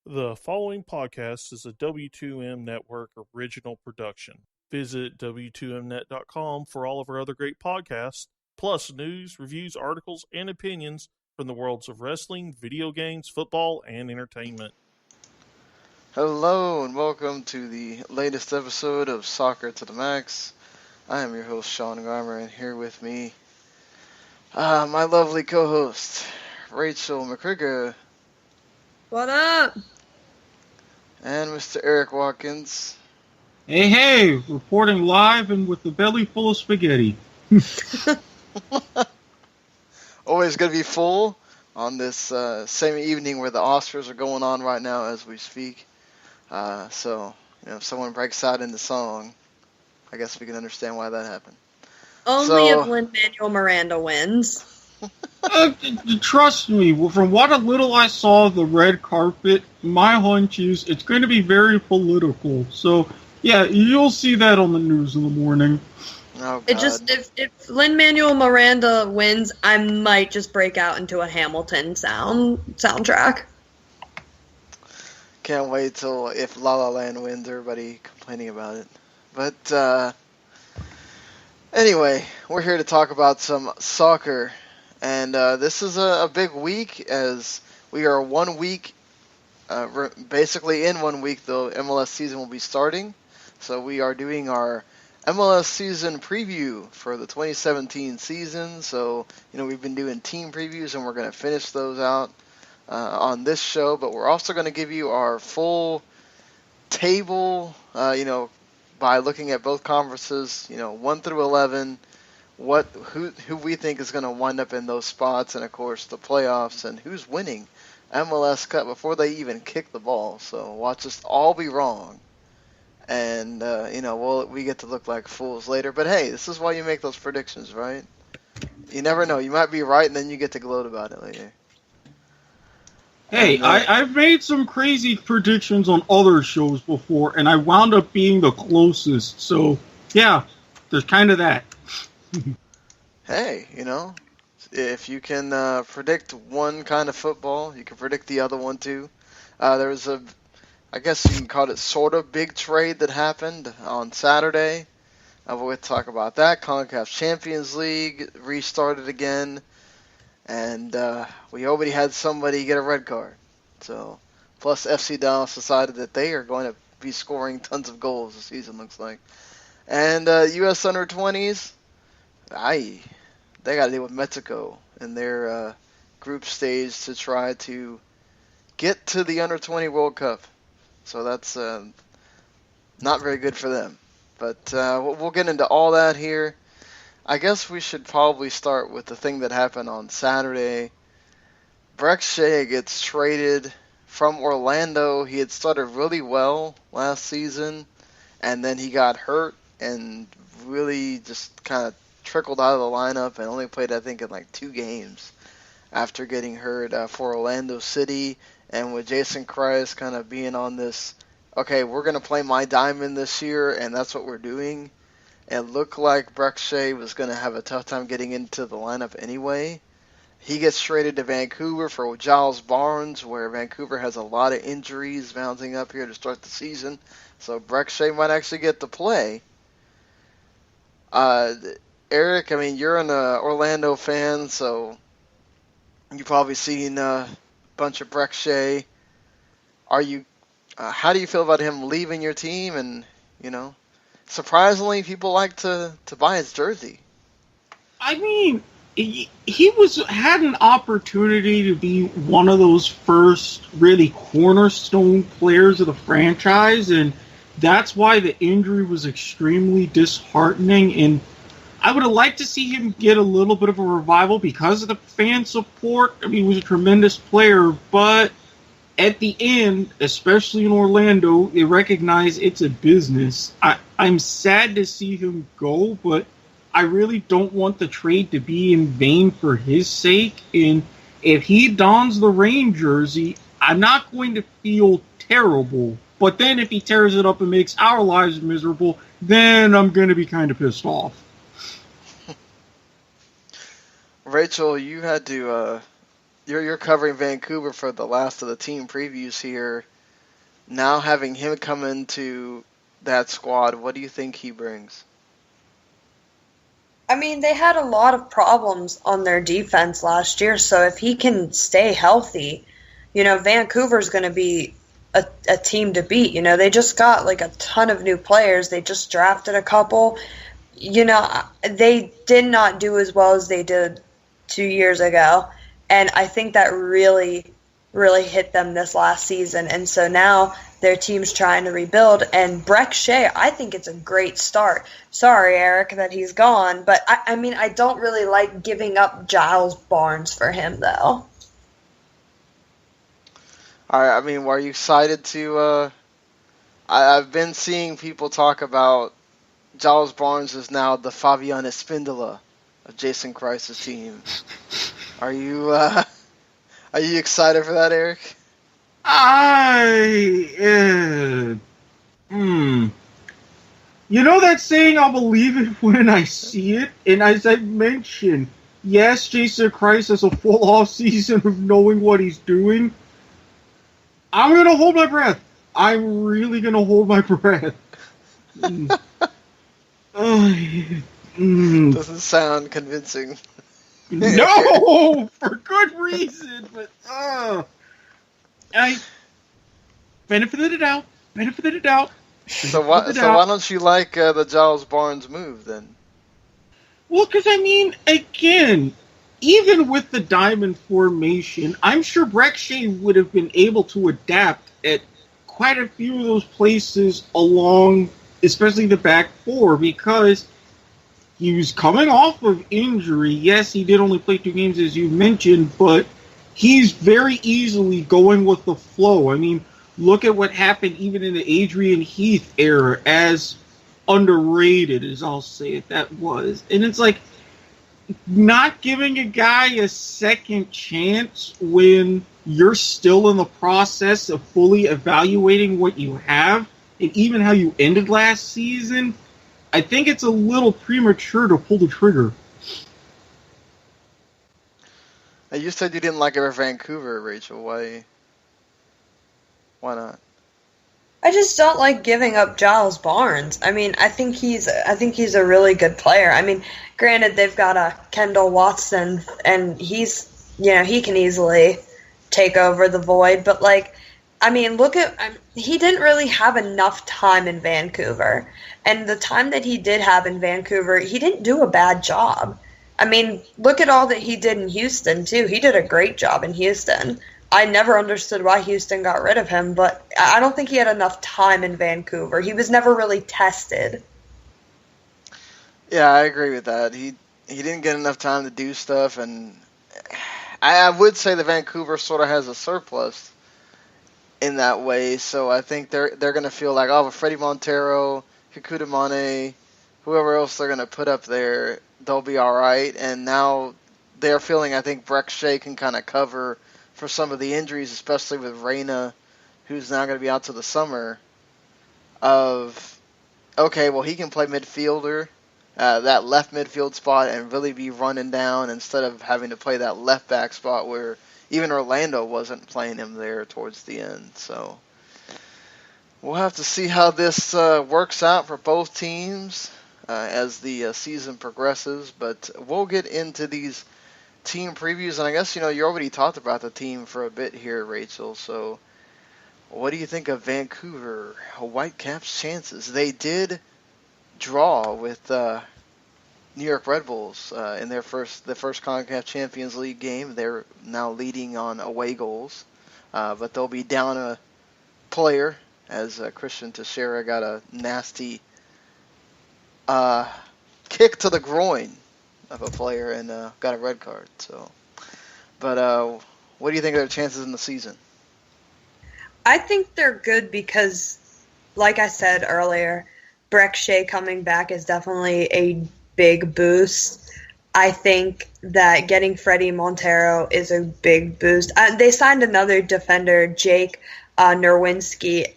The following podcast is a W2M Network original production. Visit W2Mnet.com for all of our other great podcasts, plus news, reviews, articles, and opinions from the worlds of wrestling, video games, football, and entertainment. Hello and welcome to the latest episode of Soccer to the Max. I am your host Sean Garmer, and here with me, my lovely co-host Rachael McKriger. What up? And Mr. Erik Watkins. Hey, reporting live and with the belly full of spaghetti. Always going to be full on this same evening where the Oscars are going on right now as we speak. So, if someone breaks out into song, I guess we can understand why that happened. Only if Lin-Manuel Miranda wins. Trust me, from what a little I saw of the red carpet, my hunch is it's going to be very political. So, yeah, you'll see that on the news in the morning. Oh, God. It just if Lin-Manuel Miranda wins, I might just break out into a Hamilton soundtrack. Can't wait till if La La Land wins, everybody complaining about it. But anyway, we're here to talk about some soccer. And this is a big week as we are 1 week, basically in 1 week, the MLS season will be starting. So we are doing our MLS season preview for the 2017 season. So, we've been doing team previews and we're going to finish those out on this show. But we're also going to give you our full table, by looking at both conferences, 1 through 11. Who we think is going to wind up in those spots, and of course the playoffs, and who's winning MLS Cup before they even kick the ball. So watch us all be wrong, and we get to look like fools later. But hey, this is why you make those predictions, right? You never know. You might be right, and then you get to gloat about it later. Hey, I've made some crazy predictions on other shows before, and I wound up being the closest. So, yeah, there's kind of that. Hey, if you can predict one kind of football, you can predict the other one too. There was I guess you can call it sort of big trade that happened on Saturday. We'll talk about that. CONCACAF Champions League restarted again, and we already had somebody get a red card. So, plus FC Dallas decided that they are going to be scoring tons of goals this season, looks like. And U.S. under 20s. They got to deal with Mexico in their group stage to try to get to the Under 20 World Cup. So that's not very good for them. But we'll get into all that here. I guess we should probably start with the thing that happened on Saturday. Brek Shea gets traded from Orlando. He had started really well last season, and then he got hurt and really just kind of trickled out of the lineup and only played, I think, in like 2 games after getting hurt for Orlando City. And with Jason Kreis kind of being on this, okay, we're going to play my diamond this year, and that's what we're doing. It looked like Brek Shea was going to have a tough time getting into the lineup anyway. He gets traded to Vancouver for Giles Barnes, where Vancouver has a lot of injuries mounting up here to start the season. So Brek Shea might actually get to play. Erik, you're an Orlando fan, so you've probably seen a bunch of Brek Shea. How do you feel about him leaving your team? And, surprisingly, people like to buy his jersey. He had an opportunity to be one of those first really cornerstone players of the franchise, and that's why the injury was extremely disheartening. And I would have liked to see him get a little bit of a revival because of the fan support. He was a tremendous player, but at the end, especially in Orlando, they recognize it's a business. I'm sad to see him go, but I really don't want the trade to be in vain for his sake. And if he dons the Rain jersey, I'm not going to feel terrible. But then if he tears it up and makes our lives miserable, then I'm going to be kind of pissed off. Rachael, you had to you're covering Vancouver for the last of the team previews here. now having him come into that squad, what do you think he brings? I mean, they had a lot of problems on their defense last year, so if he can stay healthy, Vancouver's going to be a team to beat. They just got like a ton of new players. They just drafted a couple. They did not do as well as they did 2 years ago, and I think that really, really hit them this last season. And so now their team's trying to rebuild, and Brek Shea, I think it's a great start. Sorry, Erik, that he's gone, but I don't really like giving up Giles Barnes for him, though. Were you excited to? I've been seeing people talk about Giles Barnes is now the Fabian Espindola of Jason Kreis's team. Are you excited for that, Erik? That saying, I'll believe it when I see it. And as I mentioned, yes, Jason Kreis has a full off season of knowing what he's doing. I'm going to hold my breath. I'm really going to hold my breath. Doesn't sound convincing. No, for good reason. But benefit of the doubt. So why don't you like the Giles Barnes move then? Well, because again, even with the diamond formation, I'm sure Brek Shea would have been able to adapt at quite a few of those places along, especially the back four, because he was coming off of injury. Yes, he did only play 2 games, as you mentioned, but he's very easily going with the flow. Look at what happened even in the Adrian Heath era, as underrated as I'll say it that was. And it's like, not giving a guy a second chance when you're still in the process of fully evaluating what you have and even how you ended last season, I think it's a little premature to pull the trigger. You said you didn't like it for Vancouver, Rachel. Why not? I just don't like giving up Giles Barnes. I think he's a really good player. Granted, they've got a Kendall Watson, and he's, he can easily take over the void. But he didn't really have enough time in Vancouver, and the time that he did have in Vancouver, he didn't do a bad job. Look at all that he did in Houston too. He did a great job in Houston. I never understood why Houston got rid of him, but I don't think he had enough time in Vancouver. He was never really tested. Yeah, I agree with that. He didn't get enough time to do stuff, and I would say that Vancouver sort of has a surplus in that way. So I think they're going to feel like, with Freddie Montero, Kikuta Mane, whoever else they're going to put up there, they'll be all right. And now they're feeling, I think, Brek Shea can kind of cover for some of the injuries, especially with Reyna, who's now going to be out to the summer, he can play midfielder, that left midfield spot, and really be running down instead of having to play that left back spot where even Orlando wasn't playing him there towards the end. So we'll have to see how this works out for both teams as the season progresses, but we'll get into these team previews, and I guess, you already talked about the team for a bit here, Rachel, so what do you think of Vancouver Whitecaps' chances? They did draw with New York Red Bulls in the first CONCACAF Champions League game. They're now leading on away goals, but they'll be down a player as Christian Teixeira got a nasty kick to the groin of a player and got a red card. So, but what do you think of their chances in the season? I think they're good because, like I said earlier, Brek Shea coming back is definitely a big boost. I think that getting Freddie Montero is a big boost. They signed another defender, Jake Nerwinski.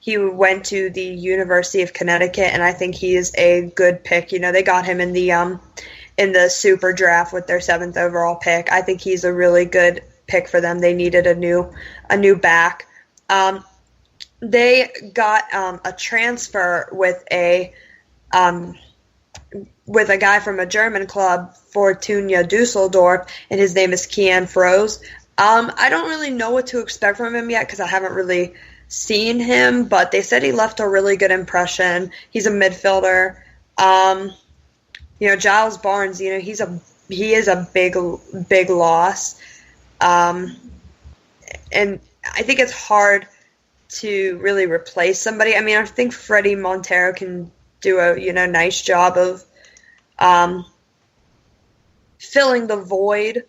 He went to the University of Connecticut, and I think he is a good pick. They got him in the super draft with their 7th overall pick. I think he's a really good pick for them. They needed a new back. they got a transfer with a guy from a German club, Fortuna Dusseldorf, and his name is Kian Froese. I don't really know what to expect from him yet because I haven't really seen him, but they said he left a really good impression. He's a midfielder. Giles Barnes, he is a big loss. And I think it's hard to really replace somebody. I mean, I think Freddie Montero can do a nice job of filling the void,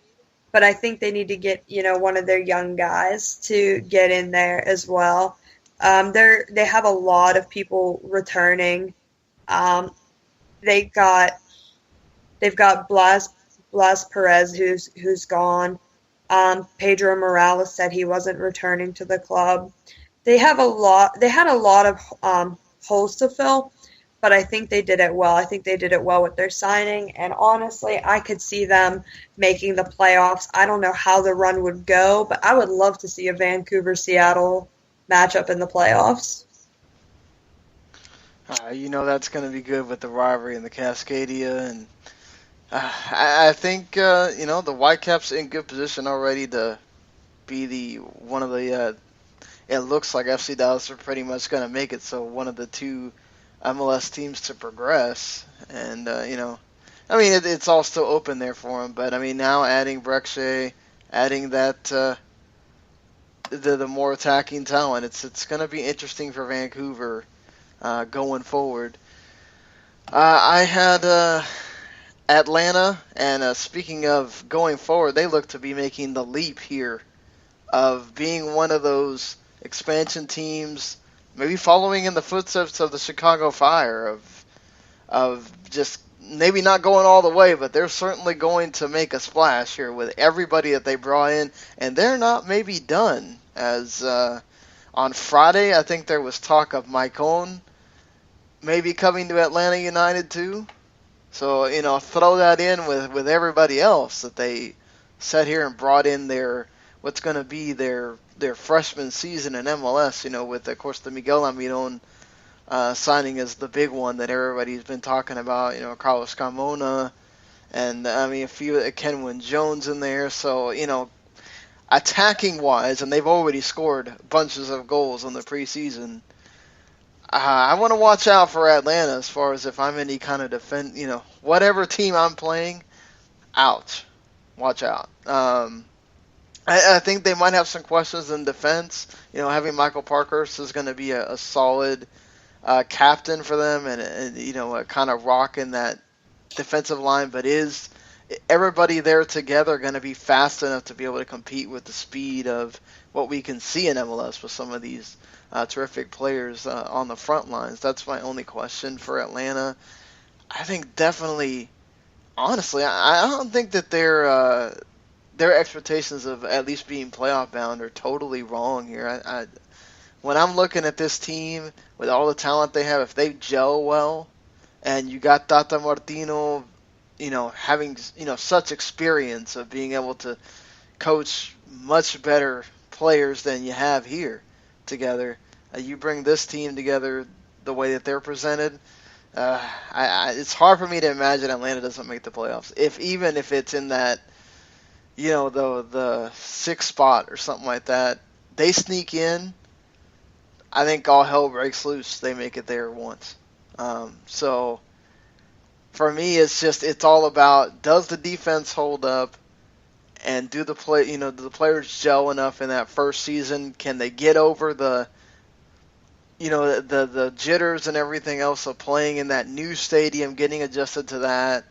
but I think they need to get one of their young guys to get in there as well. They have a lot of people returning. They've got Blas Perez who's gone. Pedro Morales said he wasn't returning to the club. They had a lot of holes to fill, but I think they did it well. I think they did it well with their signing, and honestly, I could see them making the playoffs. I don't know how the run would go, but I would love to see a Vancouver-Seattle matchup in the playoffs. That's going to be good with the rivalry in the Cascadia, and I think the Whitecaps in good position already to be one of the. It looks like FC Dallas are pretty much going to make it, so one of the two MLS teams to progress, and it's all still open there for them. But I mean, now adding Brek Shea, adding that the more attacking talent, it's going to be interesting for Vancouver going forward. I had Atlanta, and speaking of going forward, they look to be making the leap here of being one of those expansion teams, maybe following in the footsteps of the Chicago Fire, of just maybe not going all the way, but they're certainly going to make a splash here with everybody that they brought in, and they're not maybe done. As on Friday, I think there was talk of Maicon maybe coming to Atlanta United too. So, throw that in with everybody else that they sat here and brought in what's going to be their freshman season in MLS, with, of course, the Miguel Almiron signing is the big one that everybody's been talking about, Carlos Carmona, and, a few, Kenwin Jones in there. So, attacking-wise, and they've already scored bunches of goals in the preseason, I want to watch out for Atlanta as far as if I'm any kind of whatever team I'm playing, ouch, watch out. I think they might have some questions in defense. Having Michael Parkhurst is going to be a solid captain for them, and kind of rock in that defensive line. But is everybody there together going to be fast enough to be able to compete with the speed of what we can see in MLS with some of these terrific players on the front lines? That's my only question for Atlanta. I think definitely, honestly, I don't think that their expectations of at least being playoff bound are totally wrong here. When I'm looking at this team with all the talent they have, if they gel well, and you got Tata Martino, having such experience of being able to coach much better players than you have here together, you bring this team together the way that they're presented. It's hard for me to imagine Atlanta doesn't make the playoffs. Even if it's in that, the sixth spot or something like that, they sneak in, I think all hell breaks loose. They make it there once. So for me, it's all about, does the defense hold up, and do the players gel enough in that first season? Can they get over the jitters and everything else of playing in that new stadium, getting adjusted to that?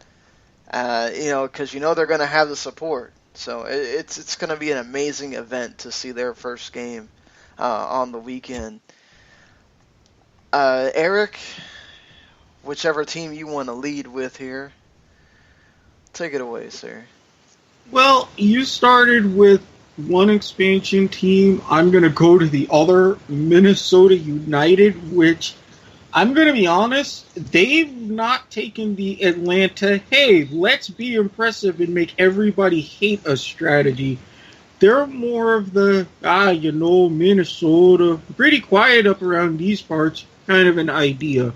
Because they're going to have the support. So it's going to be an amazing event to see their first game on the weekend. Erik, whichever team you want to lead with here, take it away, sir. Well, you started with one expansion team. I'm going to go to the other, Minnesota United, which, I'm going to be honest, they've not taken the Atlanta, hey, let's be impressive and make everybody hate us strategy. They're more of the, Minnesota, pretty quiet up around these parts, kind of an idea.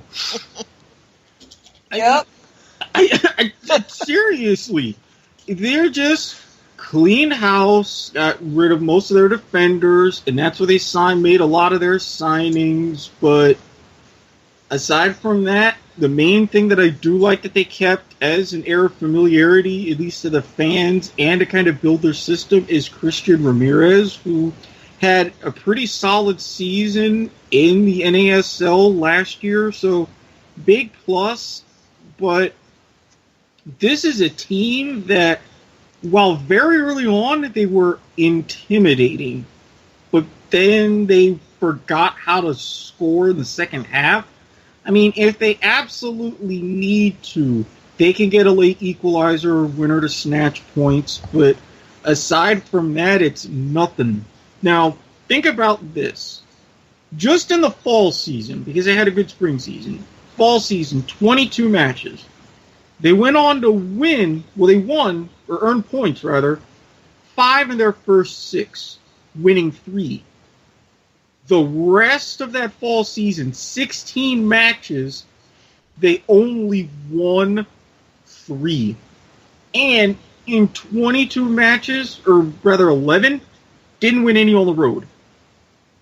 Yep. Seriously, they're just clean house, got rid of most of their defenders, and that's where they made a lot of their signings. But aside from that, the main thing that I do like that they kept as an air of familiarity, at least to the fans, and to kind of build their system, is Christian Ramirez, who had a pretty solid season in the NASL last year. So, big plus. But this is a team that, while very early on they were intimidating, but then they forgot how to score in the second half. I mean, if they absolutely need to, they can get a late equalizer or winner to snatch points, but aside from that, it's nothing. Now, think about this. Just in the fall season, because they had a good spring season, fall season, 22 matches. They went on to win, they won, or earned points, rather, 5 in their first 6, winning 3. The rest of that fall season, 16 matches, they only won 3. And in 22 matches, or rather 11, didn't win any on the road.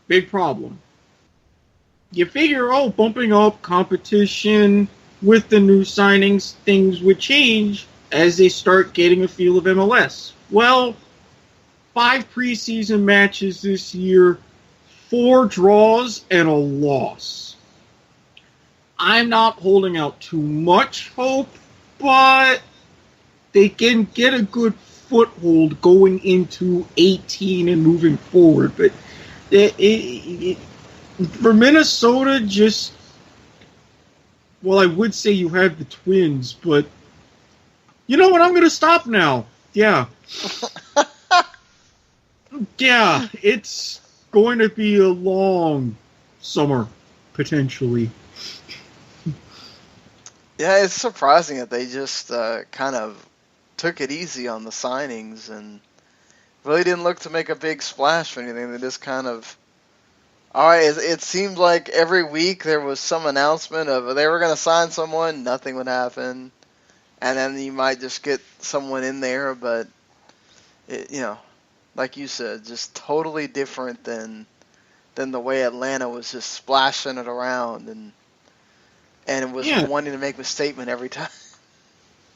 Big problem. You figure, bumping up competition with the new signings, things would change as they start getting a feel of MLS. Well, 5 preseason matches this year, 4 draws and a loss. I'm not holding out too much hope, but they can get a good foothold going into 18 and moving forward. But for Minnesota, I would say you have the Twins, but you know what? I'm going to stop now. Yeah. Yeah, it's going to be a long summer, potentially. Yeah, it's surprising that they just kind of took it easy on the signings and really didn't look to make a big splash or anything. They just kind of... All right, it seemed like every week there was some announcement of they were going to sign someone, nothing would happen. And then you might just get someone in there, but, like you said, just totally different than the way Atlanta was just splashing it around and it was wanting to make a statement every time.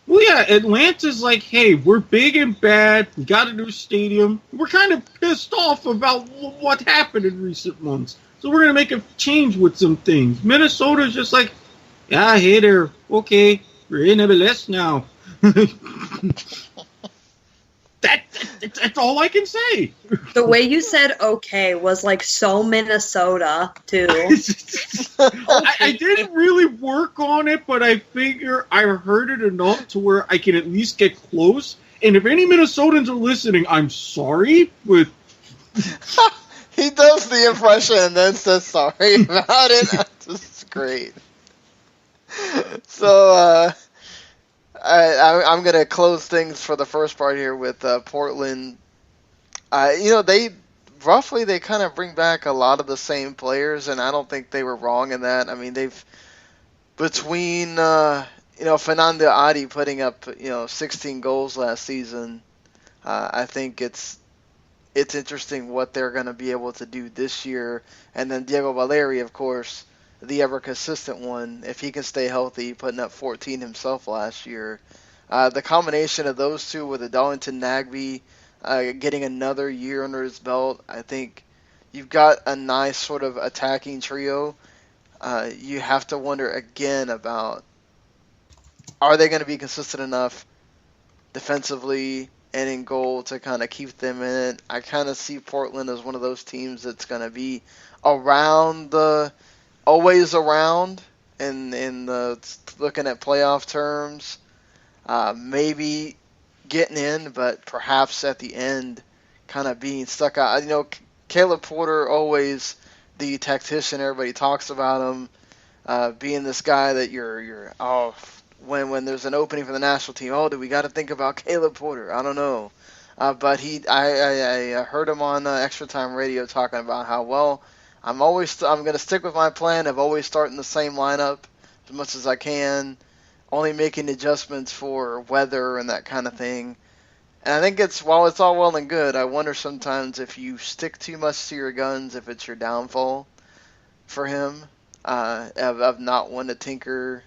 Well, yeah, Atlanta's like, hey, we're big and bad. We got a new stadium. We're kind of pissed off about what happened in recent months. So we're going to make a change with some things. Minnesota's just like, yeah, hey there. Okay, we're in MLS now. That's all I can say. The way you said okay was like so Minnesota, too. I didn't really work on it, but I figure I heard it enough to where I can at least get close. And if any Minnesotans are listening, I'm sorry, but... He does the impression and then says sorry about it. That's great. So, I'm going to close things for the first part here with Portland. They kind of bring back a lot of the same players, and I don't think they were wrong in that. I mean, between Fernando Adi putting up 16 goals last season, I think it's interesting what they're going to be able to do this year. And then Diego Valeri, of course, the ever consistent one, if he can stay healthy, putting up 14 himself last year. The combination of those two with Darlington Nagbe getting another year under his belt, I think you've got a nice sort of attacking trio. You have to wonder again about, are they going to be consistent enough defensively and in goal to kind of keep them in it? I kind of see Portland as one of those teams that's going to be always around in the looking at playoff terms. Maybe getting in, but perhaps at the end kind of being stuck out. Caleb Porter, always the tactician. Everybody talks about him being this guy that when there's an opening for the national team, do we got to think about Caleb Porter? I don't know. But I heard him on Extra Time Radio talking about how, well, I'm going to stick with my plan of always starting the same lineup as much as I can, only making adjustments for weather and that kind of thing. And I think while it's all well and good, I wonder sometimes if you stick too much to your guns, if it's your downfall for him, of not wanting to tinker,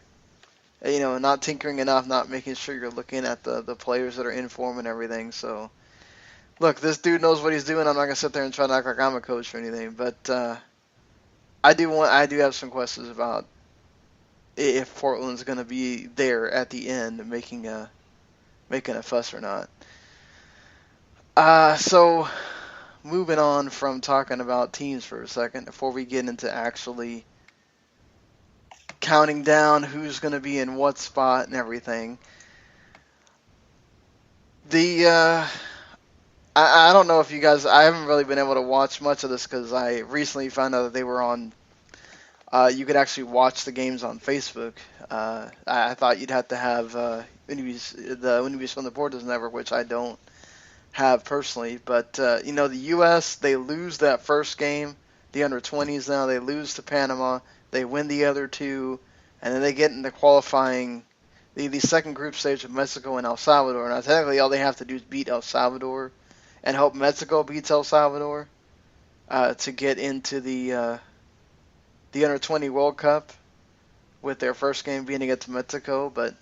not tinkering enough, not making sure you're looking at the players that are in form and everything. So, look, this dude knows what he's doing. I'm not going to sit there and try to act like I'm a coach or anything, but I do have some questions about if Portland's going to be there at the end making a fuss or not. So, moving on from talking about teams for a second, before we get into actually counting down who's going to be in what spot and everything. I don't know if you guys, I haven't really been able to watch much of this because I recently found out that they were on, you could actually watch the games on Facebook. I thought you'd have to have the Windies from the Borders Network, which I don't have personally, but the U.S., they lose that first game, the under-20s now, they lose to Panama, they win the other two, and then they get into qualifying the second group stage of Mexico and El Salvador. Now, technically, all they have to do is beat El Salvador and hope Mexico beats El Salvador to get into the under-20 World Cup with their first game being against Mexico. But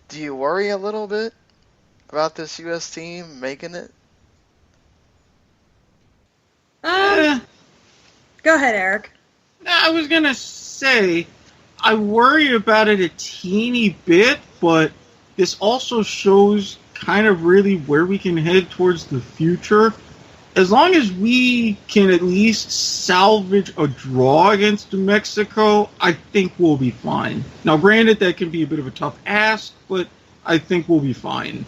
do you worry a little bit about this U.S. team making it? Go ahead, Erik. I was going to say, I worry about it a teeny bit, but this also shows kind of really where we can head towards the future. As long as we can at least salvage a draw against Mexico, I think we'll be fine. Now, granted, that can be a bit of a tough ask, but I think we'll be fine.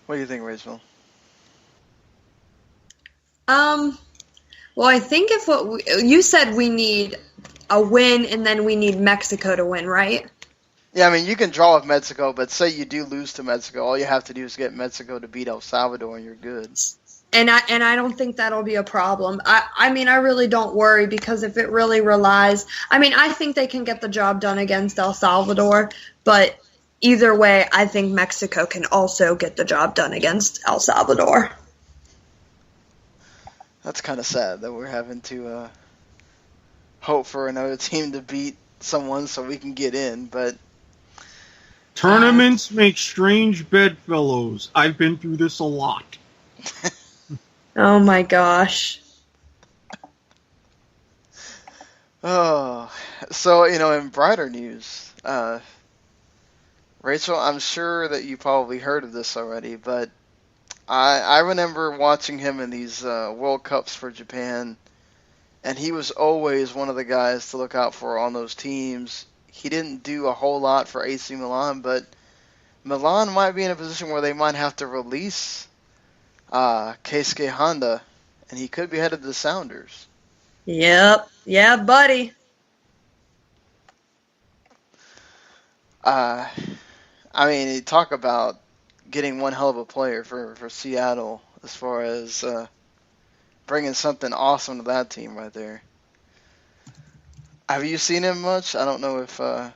What do you think, Rachel? Well, I think you said we need a win and then we need Mexico to win, right? Yeah, I mean, you can draw with Mexico, but say you do lose to Mexico, all you have to do is get Mexico to beat El Salvador and you're good. And I don't think that'll be a problem. I mean, I really don't worry because if it really relies, I think they can get the job done against El Salvador, but either way, I think Mexico can also get the job done against El Salvador. That's kind of sad that we're having to hope for another team to beat someone so we can get in, but tournaments make strange bedfellows. I've been through this a lot. Oh my gosh. Oh, so, in brighter news, Rachel, I'm sure that you probably heard of this already, but I remember watching him in these World Cups for Japan, and he was always one of the guys to look out for on those teams. He didn't do a whole lot for AC Milan, but Milan might be in a position where they might have to release Keisuke Honda, and he could be headed to the Sounders. Yep. Yeah, buddy. You talk about getting one hell of a player for Seattle as far as bringing something awesome to that team right there. Have you seen him much? I don't know if... I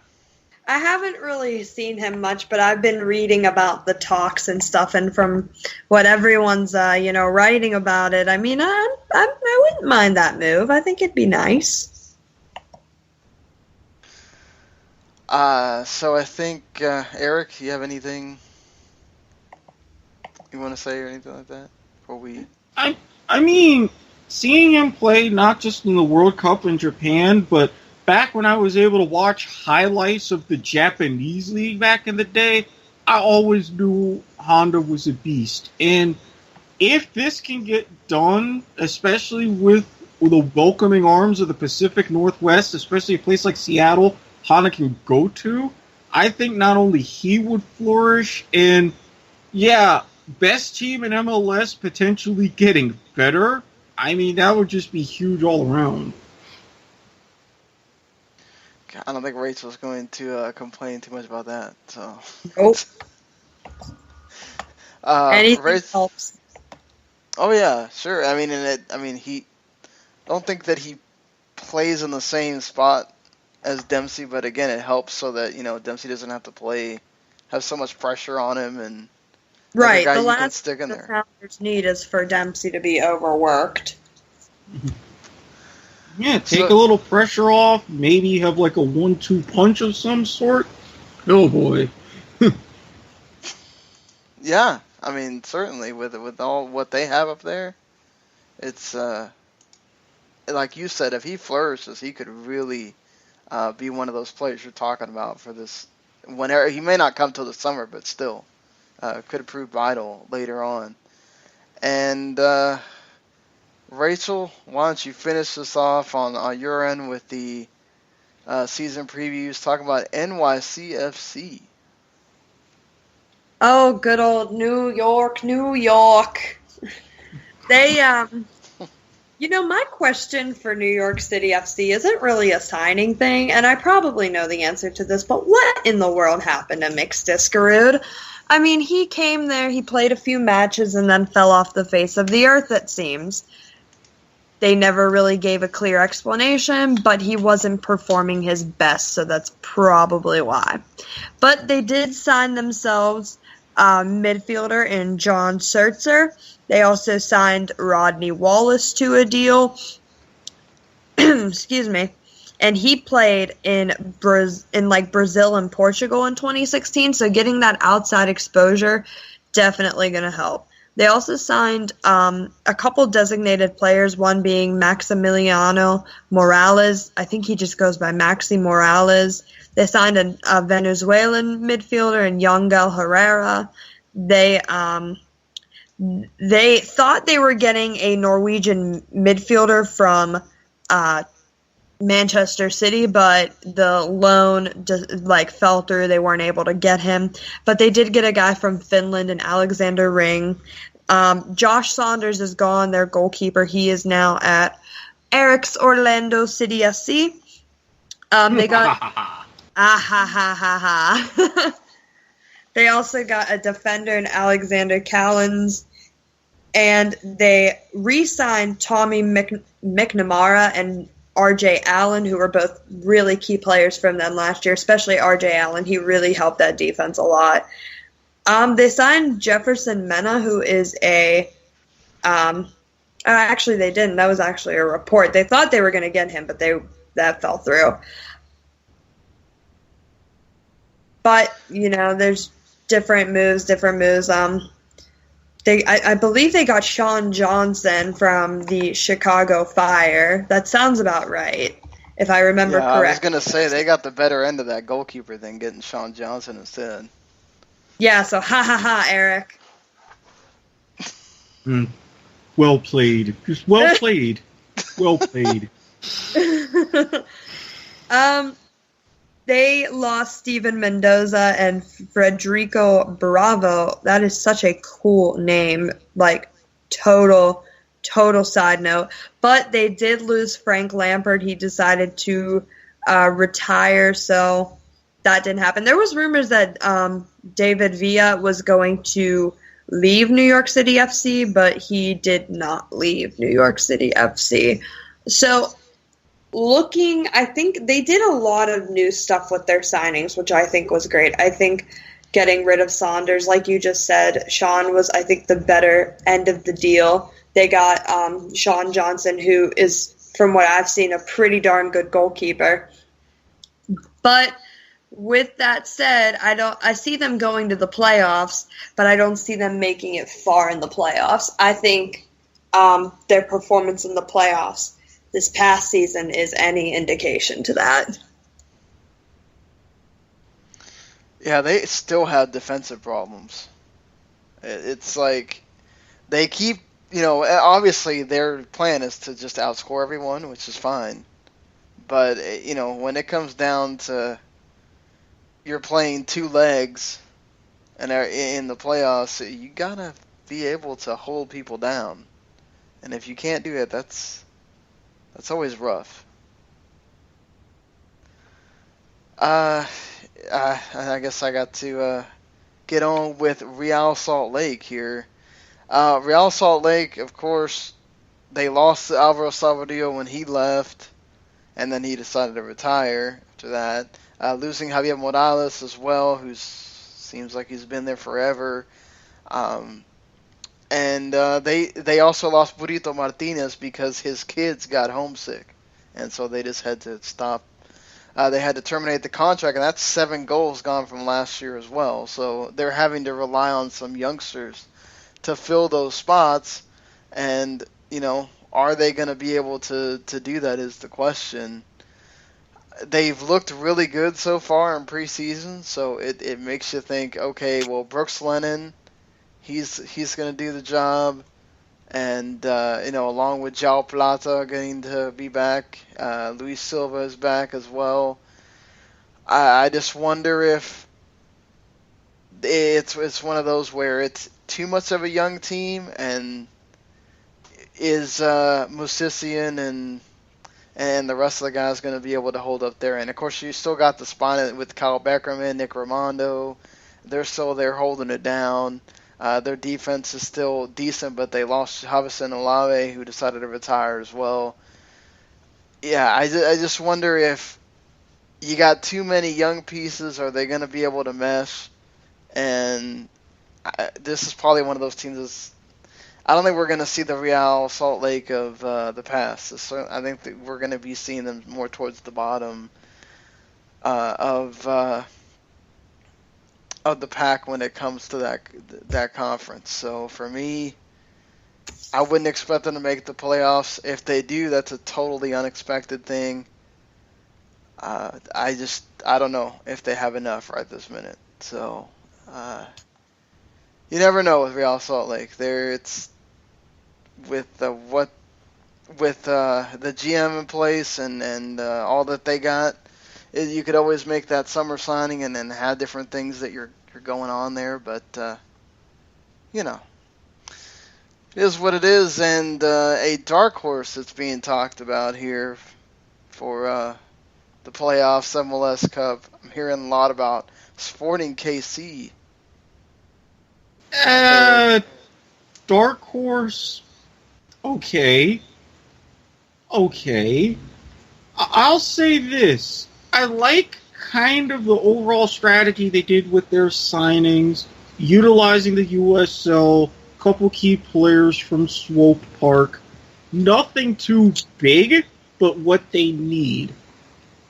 haven't really seen him much, but I've been reading about the talks and stuff, and from what everyone's, writing about it, I wouldn't mind that move. I think it'd be nice. So I think, Erik, do you have anything you want to say or anything like that? Before we... seeing him play not just in the World Cup in Japan, but back when I was able to watch highlights of the Japanese league back in the day, I always knew Honda was a beast. And if this can get done, especially with the welcoming arms of the Pacific Northwest, especially a place like Seattle, Honda can go to, I think not only he would flourish, and best team in MLS potentially getting better, that would just be huge all around. I don't think Rachel's going to complain too much about that. So. Nope. Anything Rach- helps. Oh yeah, sure. I mean, he don't think that he plays in the same spot as Dempsey, but again, it helps so that Dempsey doesn't have to have so much pressure on him, and Right. guy The you can last stick in the there. Sounders need is for Dempsey to be overworked. Yeah, take a little pressure off. Maybe have like a 1-2 punch of some sort. Oh boy. Yeah, I mean, certainly with all what they have up there, it's like you said, if he flourishes, he could really be one of those players you're talking about for this. Whenever he may not come till the summer, but still could prove vital later on. And Rachel, why don't you finish this off on your end with the season previews? Talking about NYCFC. Oh, good old New York, New York. They, my question for New York City FC isn't really a signing thing, and I probably know the answer to this, but what in the world happened to Mick Diskerud? I mean, he came there, he played a few matches, and then fell off the face of the earth, it seems. They never really gave a clear explanation, but he wasn't performing his best, so that's probably why. But they did sign themselves midfielder in John Surtzer. They also signed Rodney Wallace to a deal. Excuse me. And he played in Brazil and Portugal in 2016, so getting that outside exposure definitely going to help. They also signed a couple designated players, one being Maximiliano Morales. I think he just goes by Maxi Morales. They signed a Venezuelan midfielder in Yangel Herrera. They thought they were getting a Norwegian midfielder from Manchester City, but the loan fell through. They weren't able to get him. But they did get a guy from Finland, an Alexander Ring. Josh Saunders is gone, their goalkeeper. He is now at Eric's Orlando City FC. They got They also got a defender in Alexander Callens, and they re-signed Tommy McNamara and RJ Allen, who were both really key players from them last year, especially RJ Allen. He really helped that defense a lot. They signed Jefferson Mena, who is actually they didn't. That was actually a report. They thought they were going to get him, but that fell through. But, there's different moves. I believe they got Sean Johnson from the Chicago Fire. That sounds about right, if I remember correctly. I was going to say, they got the better end of that goalkeeper than getting Sean Johnson instead. Yeah, so Eric. Well played. Just well played. Well played. They lost Steven Mendoza and Federico Bravo. That is such a cool name. Total side note. But they did lose Frank Lampard. He decided to retire, so that didn't happen. There was rumors that David Villa was going to leave New York City FC, but he did not leave New York City FC. So I think they did a lot of new stuff with their signings, which I think was great. I think getting rid of Saunders, like you just said, Sean was, I think, the better end of the deal. They got Sean Johnson, who is, from what I've seen, a pretty darn good goalkeeper. But with that said, I see them going to the playoffs, but I don't see them making it far in the playoffs. I think their performance in the playoffs this past season is any indication to that. Yeah, they still have defensive problems. It's like they keep, obviously their plan is to just outscore everyone, which is fine. But, when it comes down to you're playing two legs and in the playoffs, you got to be able to hold people down. And if you can't do it, that's always rough. I guess I got to get on with Real Salt Lake here. Real Salt Lake, of course, they lost to Alvaro Salvador when he left, and then he decided to retire after that. Losing Javier Morales as well, who seems like he's been there forever. And they also lost Burrito Martinez because his kids got homesick, and so they just had to stop. They had to terminate the contract, and that's 7 goals gone from last year as well. So they're having to rely on some youngsters to fill those spots, and are they going to be able to do that is the question. They've looked really good so far in preseason, so it makes you think, okay, well, Brooks Lennon, he's going to do the job, and along with João Plata getting to be back, Luis Silva is back as well. I just wonder if it's one of those where it's too much of a young team, and is Musician and the rest of the guys going to be able to hold up there. And, of course, you still got the spot with Kyle Beckerman, Nick Raimondo. They're still there holding it down. Their defense is still decent, but they lost Javison Olave, who decided to retire as well. Yeah, I just wonder if you got too many young pieces, are they going to be able to mesh? And this is probably one of those teams I don't think we're going to see the Real Salt Lake of the past. So I think that we're going to be seeing them more towards the bottom of the pack when it comes to that conference. So for me, I wouldn't expect them to make the playoffs. If they do, that's a totally unexpected thing. I don't know if they have enough right this minute. So you never know with Real Salt Lake. It's with the GM in place and all that they got. You could always make that summer signing and then have different things that you're going on there, but it is what it is. And a dark horse that's being talked about here for the playoffs, MLS Cup. I'm hearing a lot about Sporting KC. Dark horse. Okay. I'll say this. I like kind of the overall strategy they did with their signings, utilizing the USL, couple key players from Swope Park. Nothing too big, but what they need.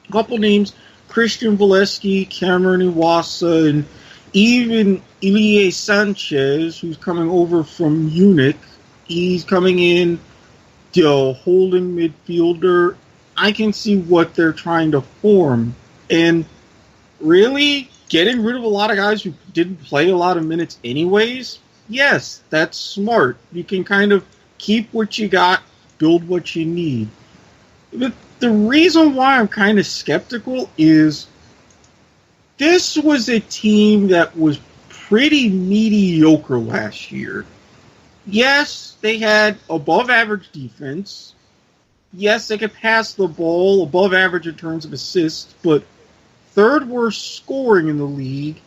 A couple names, Christian Valesky, Cameron Iwasa, and even Ilie Sanchez, who's coming over from Munich. He's coming in, holding midfielder. I can see what they're trying to form. And really, getting rid of a lot of guys who didn't play a lot of minutes anyways, yes, that's smart. You can kind of keep what you got, build what you need. But the reason why I'm kind of skeptical is this was a team that was pretty mediocre last year. Yes, they had above average defense. Yes, they could pass the ball above average in terms of assists, but third worst scoring in the league,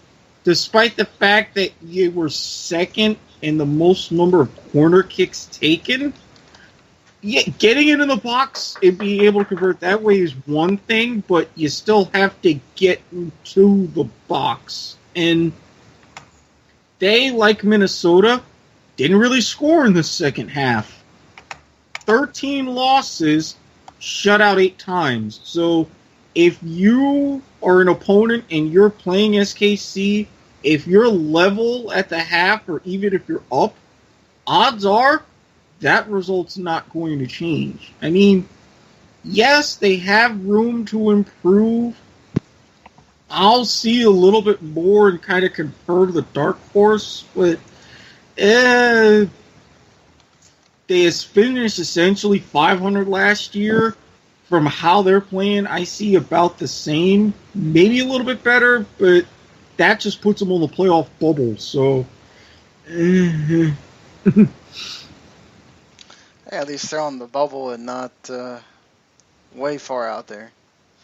despite the fact that you were second in the most number of corner kicks taken. Yeah, getting into the box and being able to convert that way is one thing, but you still have to get to the box. And they, like Minnesota, didn't really score in the second half. 13 losses, shut out 8 times. So if you are an opponent and you're playing SKC, if you're level at the half or even if you're up, odds are that result's not going to change. I mean, yes, they have room to improve. I'll see a little bit more and kind of confer to the dark horse, but they finished essentially 500 last year. From how they're playing, I see about the same, maybe a little bit better, but that just puts them on the playoff bubble. So, at least they're on the bubble and not way far out there.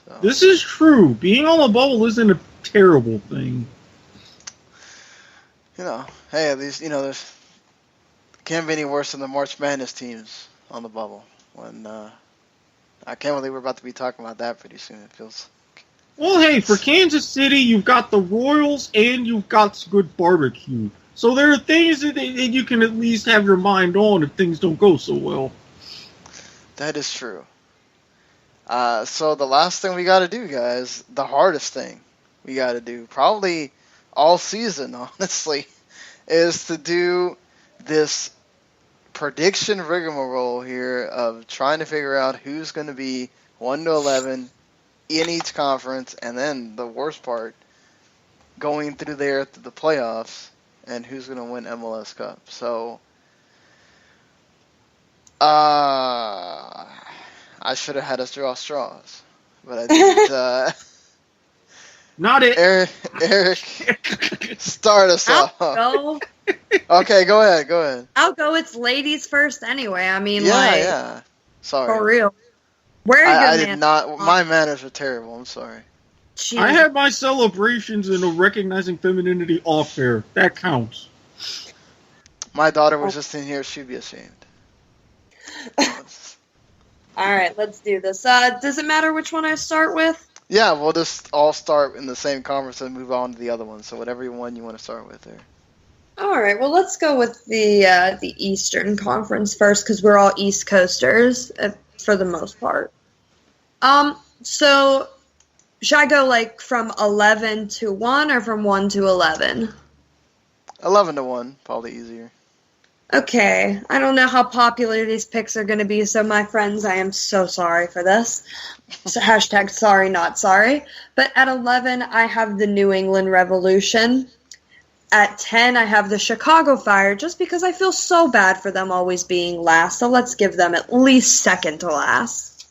So. This is true. Being on the bubble isn't a terrible thing. Hey, at least, there's can't be any worse than the March Madness teams on the bubble. When I can't believe we're about to be talking about that pretty soon. It feels. Well, hey, for Kansas City, you've got the Royals and you've got some good barbecue. So there are things that you can at least have your mind on if things don't go so well. That is true. So the last thing we got to do, guys, the hardest thing we got to do, probably all season, honestly, is to do this prediction rigmarole here of trying to figure out who's going to be 1 to 11 in each conference, and then the worst part, going through there to the playoffs and who's going to win MLS Cup. So, I should have had us draw straws, but I didn't. Not it. Erik, start us off. Go. Okay, go ahead. I'll go. It's ladies first anyway. I mean, yeah. Sorry. For real. Where are I you, did not. My manners are terrible. I'm sorry. Jeez. I had my celebrations and recognizing femininity off there. That counts. My daughter was just in here. She'd be ashamed. All right, let's do this. Does it matter which one I start with? Yeah, we'll just all start in the same conference and move on to the other one. So whatever one you want to start with there. All right, well, let's go with the Eastern Conference first because we're all East Coasters for the most part. So should I go from 11 to 1 or from 1 to 11? 11 to 1, probably easier. Okay, I don't know how popular these picks are going to be, so my friends, I am so sorry for this. So hashtag sorry, not sorry. But at 11, I have the New England Revolution. At 10, I have the Chicago Fire, just because I feel so bad for them always being last, so let's give them at least second to last.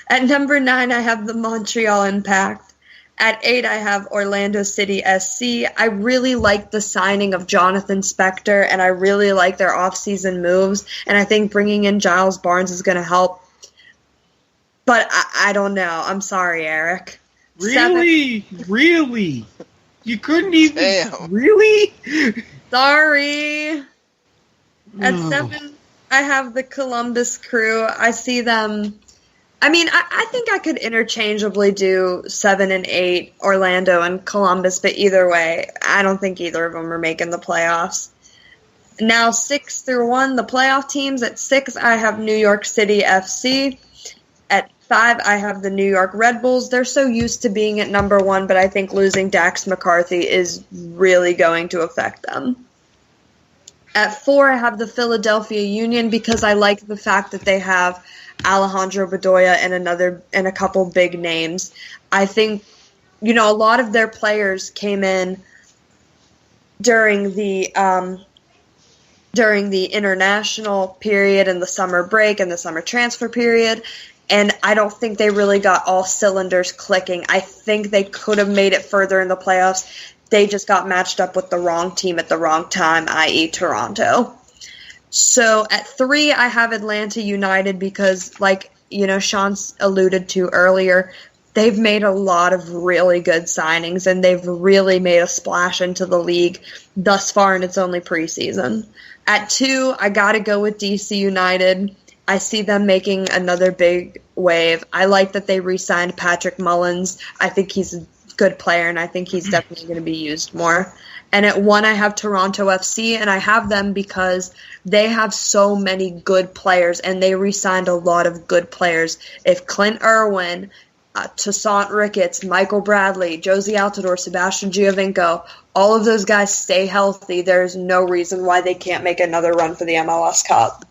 At number 9, I have the Montreal Impact. At 8, I have Orlando City SC. I really like the signing of Jonathan Spector, and I really like their offseason moves, and I think bringing in Giles Barnes is going to help. But I don't know. I'm sorry, Erik. Really? 7. Really? You couldn't even... Damn. Really? Sorry. At No. 7, I have the Columbus Crew. I see them... I mean, I think I could interchangeably do 7 and 8, Orlando and Columbus, but either way, I don't think either of them are making the playoffs. Now, 6 through 1, the playoff teams. At 6, I have New York City FC. At 5, I have the New York Red Bulls. They're so used to being at number 1, but I think losing Dax McCarthy is really going to affect them. At 4, I have the Philadelphia Union because I like the fact that they have Alejandro Bedoya and a couple big names. I think, a lot of their players came in during the international period and the summer break and the summer transfer period, and I don't think they really got all cylinders clicking. I think they could have made it further in the playoffs. They just got matched up with the wrong team at the wrong time, i.e. Toronto. So at 3, I have Atlanta United because, Sean alluded to earlier, they've made a lot of really good signings, and they've really made a splash into the league thus far, and it's only preseason. At 2, I got to go with DC United. I see them making another big wave. I like that they re-signed Patrick Mullins. I think he's a good player, and I think he's definitely going to be used more. And at 1, I have Toronto FC, and I have them because they have so many good players, and they re-signed a lot of good players. If Clint Irwin, Toussaint Ricketts, Michael Bradley, Josie Altidore, Sebastian Giovinco, all of those guys stay healthy, there's no reason why they can't make another run for the MLS Cup.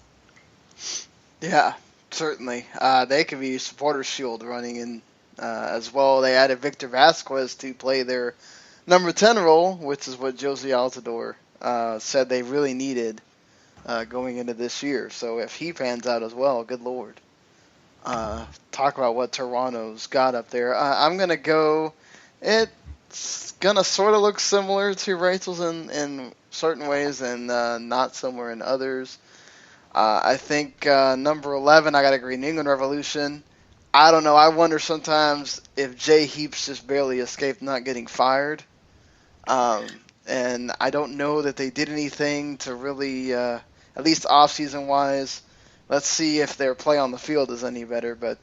Yeah, certainly. They could be supporter shield running in as well. They added Victor Vasquez to play their number 10 role, which is what Josie Altidore said they really needed going into this year. So if he pans out as well, good Lord. Talk about what Toronto's got up there. I'm going to go, it's going to sort of look similar to Rachel's in certain ways and not similar in others. I think number 11, I got to agree, New England Revolution. I don't know. I wonder sometimes if Jay Heaps just barely escaped not getting fired. And I don't know that they did anything to really, at least off-season wise. Let's see if their play on the field is any better. But,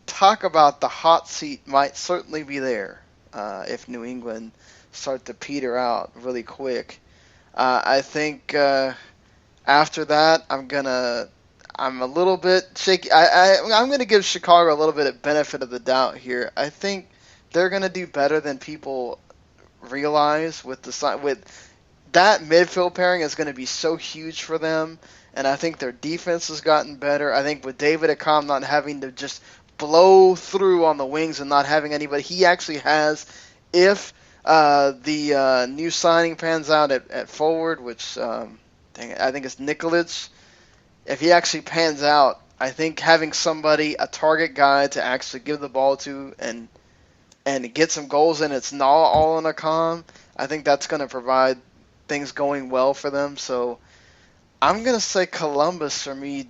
talk about the hot seat might certainly be there if New England start to peter out really quick. I think after that, I'm a little bit shaky. I'm going to give Chicago a little bit of benefit of the doubt here. I think they're going to do better than people realize with that midfield pairing is going to be so huge for them, and I think their defense has gotten better. I think with David Accam not having to just blow through on the wings and not having anybody, he actually has, if the new signing pans out at forward, which I think it's Nikolic, if he actually pans out, I think having somebody, a target guy to actually give the ball to and get some goals in, it's not all in Accam. I think that's going to provide things going well for them. So I'm going to say Columbus for me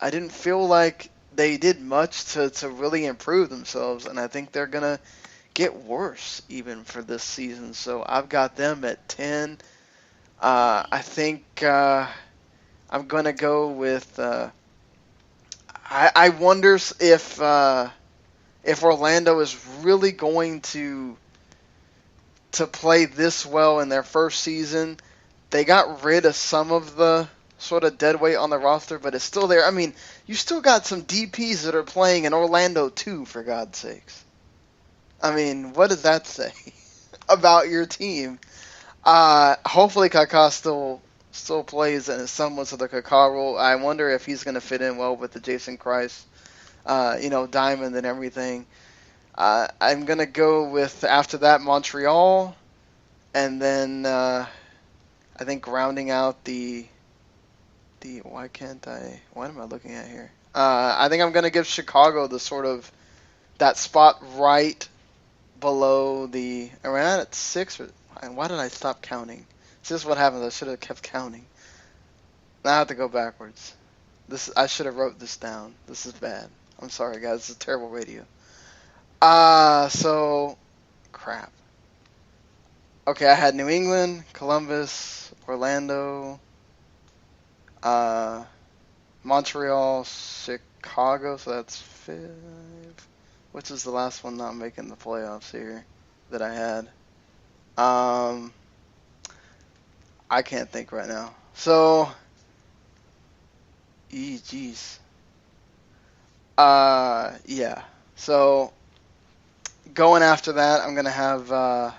I didn't feel like they did much to really improve themselves, and I think they're going to get worse even for this season. So I've got them at 10. I think I'm going to go with I wonder if Orlando is really going to play this well in their first season. They got rid of some of the sort of dead weight on the roster, but it's still there. I mean, you still got some DPs that are playing in Orlando too, for God's sakes. I mean, what does that say about your team? Hopefully Kaká still plays in semblance of the Kaká role. I wonder if he's going to fit in well with the Jason Christ, diamond and everything. I'm going to go with, after that, Montreal, and then I think rounding out what am I looking at here? I think I'm going to give Chicago the sort of that spot right below around at 6. Why did I stop counting? This is what happens. I should have kept counting. Now I have to go backwards. I should have wrote this down. This is bad. I'm sorry, guys. This is terrible radio. So crap. Okay, I had New England, Columbus, Orlando, Montreal, Chicago. So that's 5. Which is the last one not making the playoffs here that I had? I can't think right now. So, jeez. Yeah. So, going after that, I'm gonna have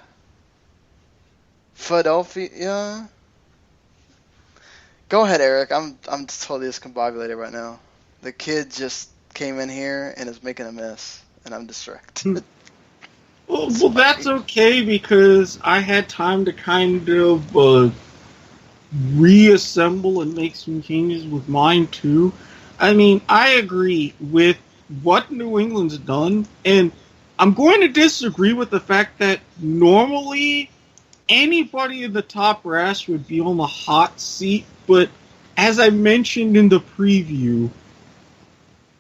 Philadelphia. Go ahead, Eric. I'm totally discombobulated right now. The kid just came in here and is making a mess, and I'm distracted. Well, that's okay, because I had time to kind of reassemble and make some changes with mine too. I mean, I agree with what New England's done, and I'm going to disagree with the fact that normally anybody in the top brass would be on the hot seat, but as I mentioned in the preview,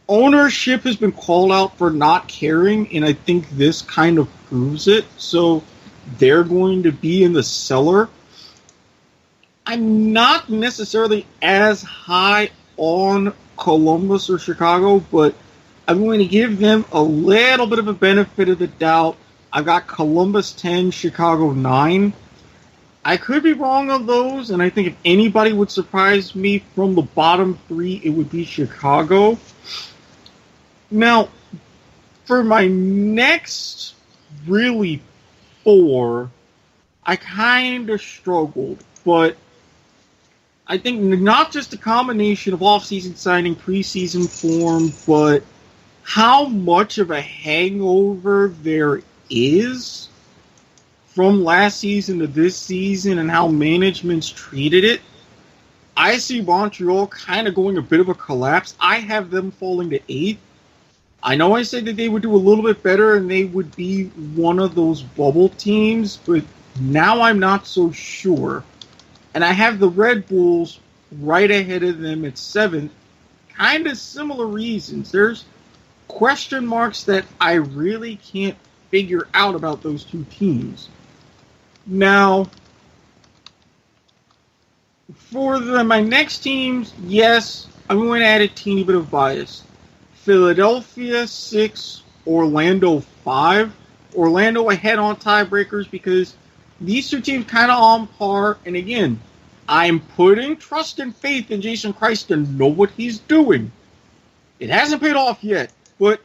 ownership has been called out for not caring, and I think this kind of proves it. So they're going to be in the cellar. I'm not necessarily as high on Columbus or Chicago, but I'm going to give them a little bit of a benefit of the doubt. I've got Columbus 10, Chicago 9. I could be wrong on those, and I think if anybody would surprise me from the bottom 3, it would be Chicago. Now, for my next really 4, I kind of struggled, but I think not just a combination of off-season signing, preseason form, but how much of a hangover there is from last season to this season and how management's treated it. I see Montreal kind of going a bit of a collapse. I have them falling to 8th. I know I said that they would do a little bit better and they would be one of those bubble teams, but now I'm not so sure. And I have the Red Bulls right ahead of them at 7th. Kind of similar reasons. There's question marks that I really can't figure out about those two teams. Now, for my next teams, yes, I'm going to add a teeny bit of bias. Philadelphia 6, Orlando 5. Orlando ahead on tiebreakers because these two teams kind of on par. And again, I'm putting trust and faith in Jason Christ to know what he's doing. It hasn't paid off yet, but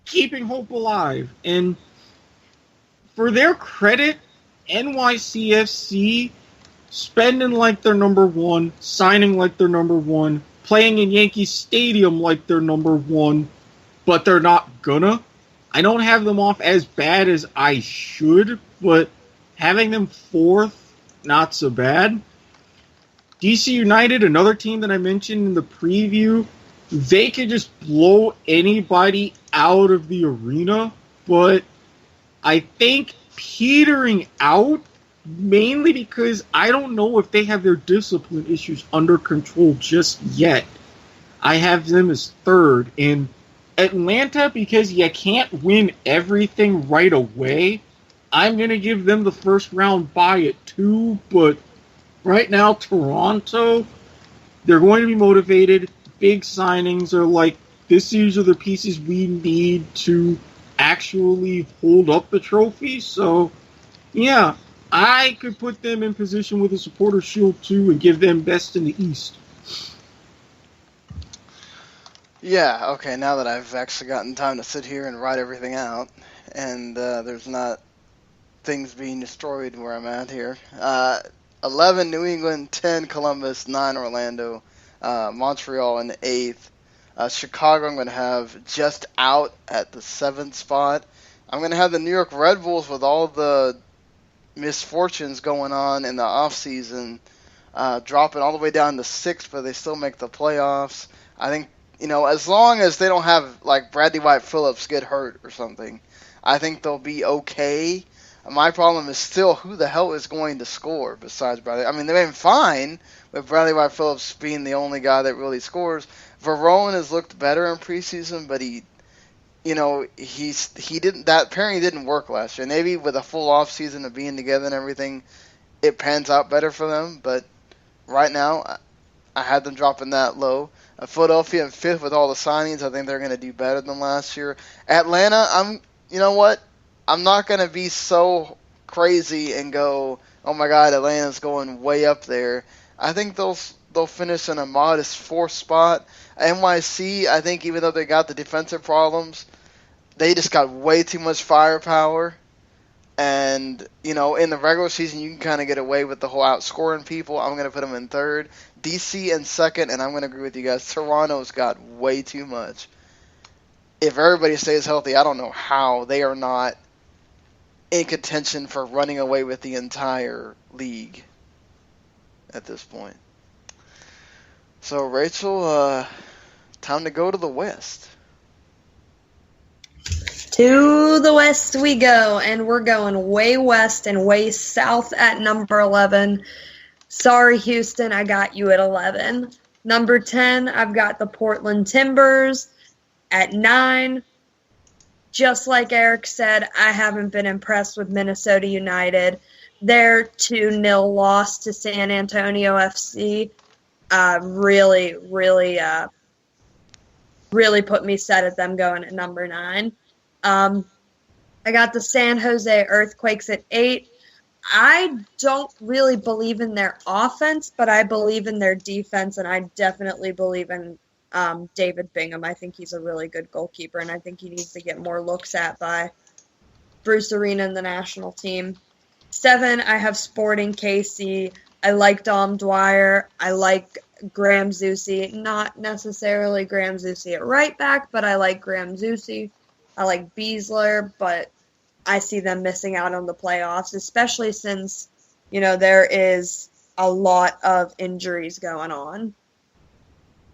keeping hope alive. And for their credit, NYCFC spending like they're number one, signing like they're number one, playing in Yankee Stadium like they're number one, but they're not gonna. I don't have them off as bad as I should, but having them fourth, not so bad. DC United, another team that I mentioned in the preview, they could just blow anybody out of the arena, but I think petering out mainly because I don't know if they have their discipline issues under control just yet. I have them as third. And Atlanta, because you can't win everything right away, I'm going to give them the first round bye at 2. But right now, Toronto, they're going to be motivated. Big signings are like, these are the pieces we need to actually hold up the trophy. So, yeah, I could put them in position with a supporter shield too and give them best in the East. Yeah, okay, now that I've actually gotten time to sit here and write everything out, and there's not things being destroyed where I'm at here. 11 New England, 10 Columbus, 9 Orlando, Montreal in 8th. Chicago I'm going to have just out at the 7th spot. I'm going to have the New York Red Bulls with all the misfortunes going on in the offseason, dropping all the way down to 6th, but they still make the playoffs. I think, as long as they don't have, like, Bradley White Phillips get hurt or something, I think they'll be okay. My problem is still who the hell is going to score besides Bradley. I mean, they've been fine with Bradley White Phillips being the only guy that really scores. Verone has looked better in preseason, but he didn't. That pairing didn't work last year. Maybe with a full off season of being together and everything, it pans out better for them. But right now, I had them dropping that low. Philadelphia in 5th with all the signings. I think they're going to do better than last year. Atlanta, you know what? I'm not going to be so crazy and go, oh my God, Atlanta's going way up there. I think they'll finish in a modest 4th spot. NYC, I think even though they got the defensive problems, they just got way too much firepower. And, in the regular season, you can kind of get away with the whole outscoring people. I'm going to put them in 3rd. DC in 2nd, and I'm going to agree with you guys. Toronto's got way too much. If everybody stays healthy, I don't know how they are not in contention for running away with the entire league at this point. So, Rachel, time to go to the West. To the West we go, and we're going way west and way south at number 11. Sorry, Houston, I got you at 11. Number 10, I've got the Portland Timbers. At 9, just like Erik said, I haven't been impressed with Minnesota United. Their 2-0 loss to San Antonio FC really put me set at them going at number 9. I got the San Jose Earthquakes at 8. I don't really believe in their offense, but I believe in their defense, and I definitely believe in David Bingham. I think he's a really good goalkeeper, and I think he needs to get more looks at by Bruce Arena and the national team. 7, I have Sporting KC. I like Dom Dwyer. I like Graham Zusi. Not necessarily Graham Zusi at right back, but I like Graham Zusi. I like Beasler, but I see them missing out on the playoffs, especially since, there is a lot of injuries going on.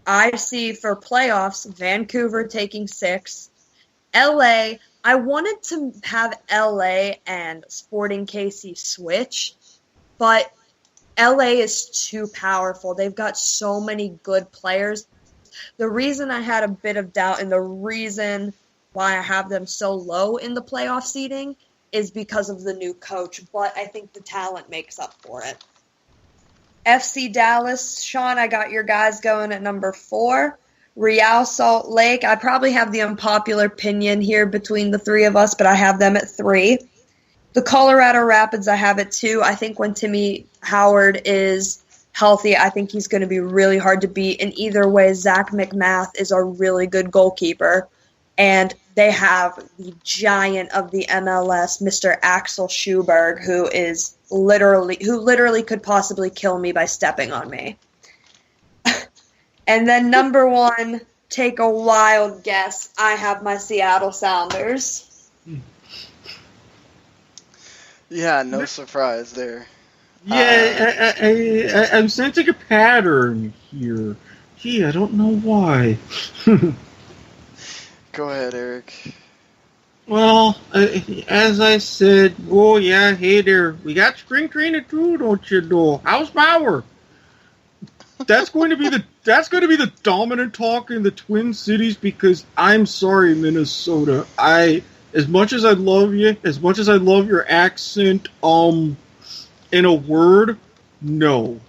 I see for playoffs, Vancouver taking 6. LA, I wanted to have LA and Sporting KC switch, but LA is too powerful. They've got so many good players. The reason I had a bit of doubt and the reason why I have them so low in the playoff seeding is because of the new coach, but I think the talent makes up for it. FC Dallas, Sean, I got your guys going at number 4. Real Salt Lake, I probably have the unpopular opinion here between the three of us, but I have them at 3. The Colorado Rapids, I have at 2. I think when Timmy Howard is healthy, I think he's going to be really hard to beat. And either way, Zach McMath is a really good goalkeeper. And they have the giant of the MLS, Mr. Axel Schuberg, who literally could possibly kill me by stepping on me. And then number 1, take a wild guess. I have my Seattle Sounders. Yeah, no surprise there. Yeah, I'm sensing a pattern here. Gee, I don't know why. Go ahead, Erik. Well, as I said, oh yeah, hey there, we got spring training too, don't you know? How's Bauer? That's going to be the dominant talk in the Twin Cities, because I'm sorry, Minnesota. As much as I love you, as much as I love your accent, in a word, no.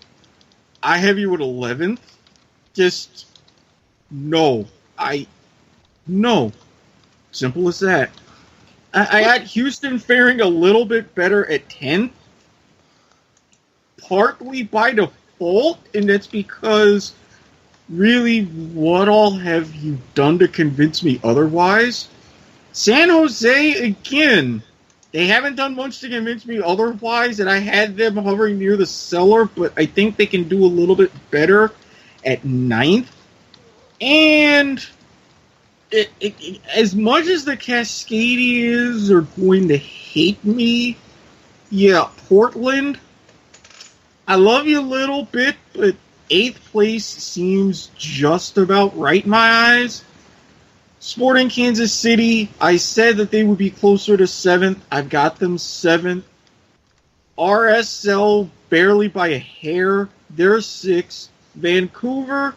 I have you at 11th. Just no. No. Simple as that. I got Houston faring a little bit better at 10th, partly by default, and that's because, really, what all have you done to convince me otherwise? San Jose, again, they haven't done much to convince me otherwise, and I had them hovering near the cellar, but I think they can do a little bit better at 9th. And as much as the Cascadians are going to hate me, yeah, Portland, I love you a little bit, but 8th place seems just about right in my eyes. Sporting Kansas City, I said that they would be closer to 7th. I've got them 7th. RSL, barely by a hair. They're 6th. Vancouver, a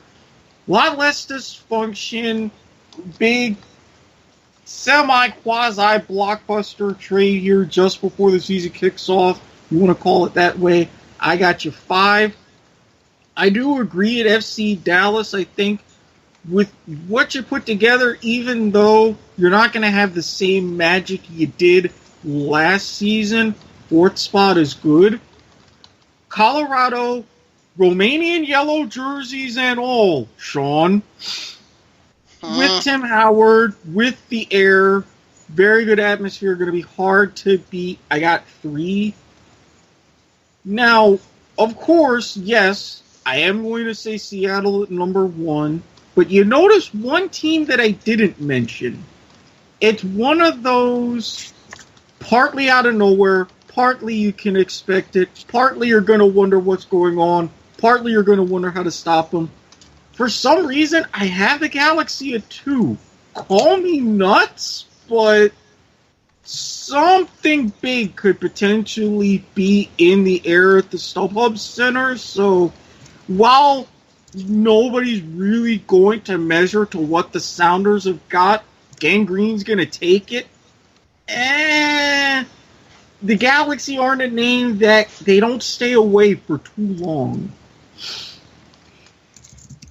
lot less dysfunction. Big, semi-quasi-blockbuster trade here just before the season kicks off. You want to call it that way. I got you 5. I do agree at FC Dallas, I think, with what you put together, even though you're not going to have the same magic you did last season, 4th spot is good. Colorado, Romanian yellow jerseys and all, Sean. With Tim Howard, with the air, very good atmosphere, going to be hard to beat. I got 3. Now, of course, yes, I am going to say Seattle at number 1, but you notice one team that I didn't mention. It's one of those partly out of nowhere, partly you can expect it, partly you're going to wonder what's going on, partly you're going to wonder how to stop them. For some reason, I have the Galaxy at 2. Call me nuts, but something big could potentially be in the air at the StubHub Center. So while nobody's really going to measure to what the Sounders have got, Gangrene's going to take it. The Galaxy aren't a name that they don't stay away for too long.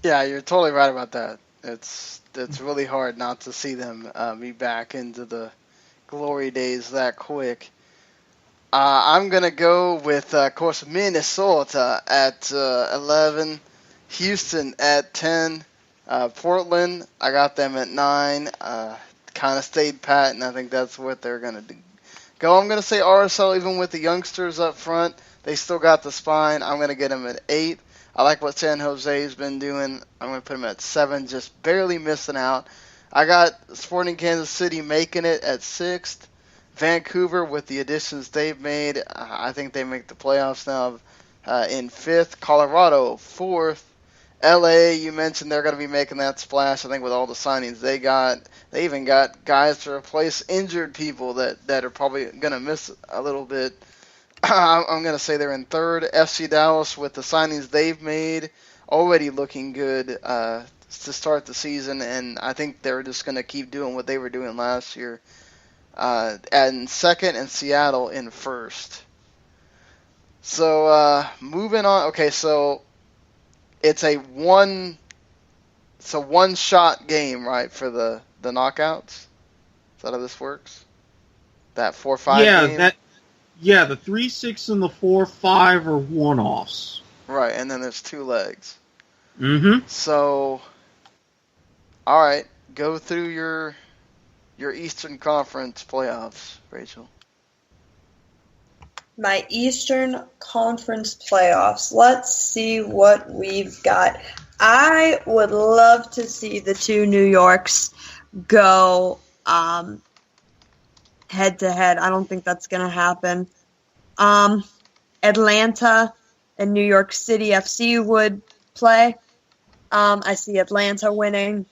Yeah, you're totally right about that. It's really hard not to see them be back into the glory days that quick. I'm going to go with, of course, Minnesota at 11, Houston at 10, Portland, I got them at 9, kind of stayed pat, and I think that's what they're going to go. I'm going to say RSL, even with the youngsters up front, they still got the spine. I'm going to get them at 8. I like what San Jose's been doing. I'm going to put them at 7, just barely missing out. I got Sporting Kansas City making it at 6th. Vancouver, with the additions they've made, I think they make the playoffs now in 5th. Colorado, 4th. LA, you mentioned they're going to be making that splash, I think, with all the signings they got. They even got guys to replace injured people that are probably going to miss a little bit. I'm going to say they're in 3rd. FC Dallas, with the signings they've made, already looking good. to start the season, and I think they're just going to keep doing what they were doing last year. And second, and Seattle in first. So moving on. Okay, so it's a one-shot game, right, for the knockouts? Is that how this works? That 4-5 game? The 3-6 and the 4-5 are one-offs. Right, and then there's 2 legs. Mm-hmm. So, all right, go through your Eastern Conference playoffs, Rachel. My Eastern Conference playoffs. Let's see what we've got. I would love to see the 2 New Yorks go head-to-head. I don't think that's going to happen. Atlanta and New York City FC would play. I see Atlanta winning.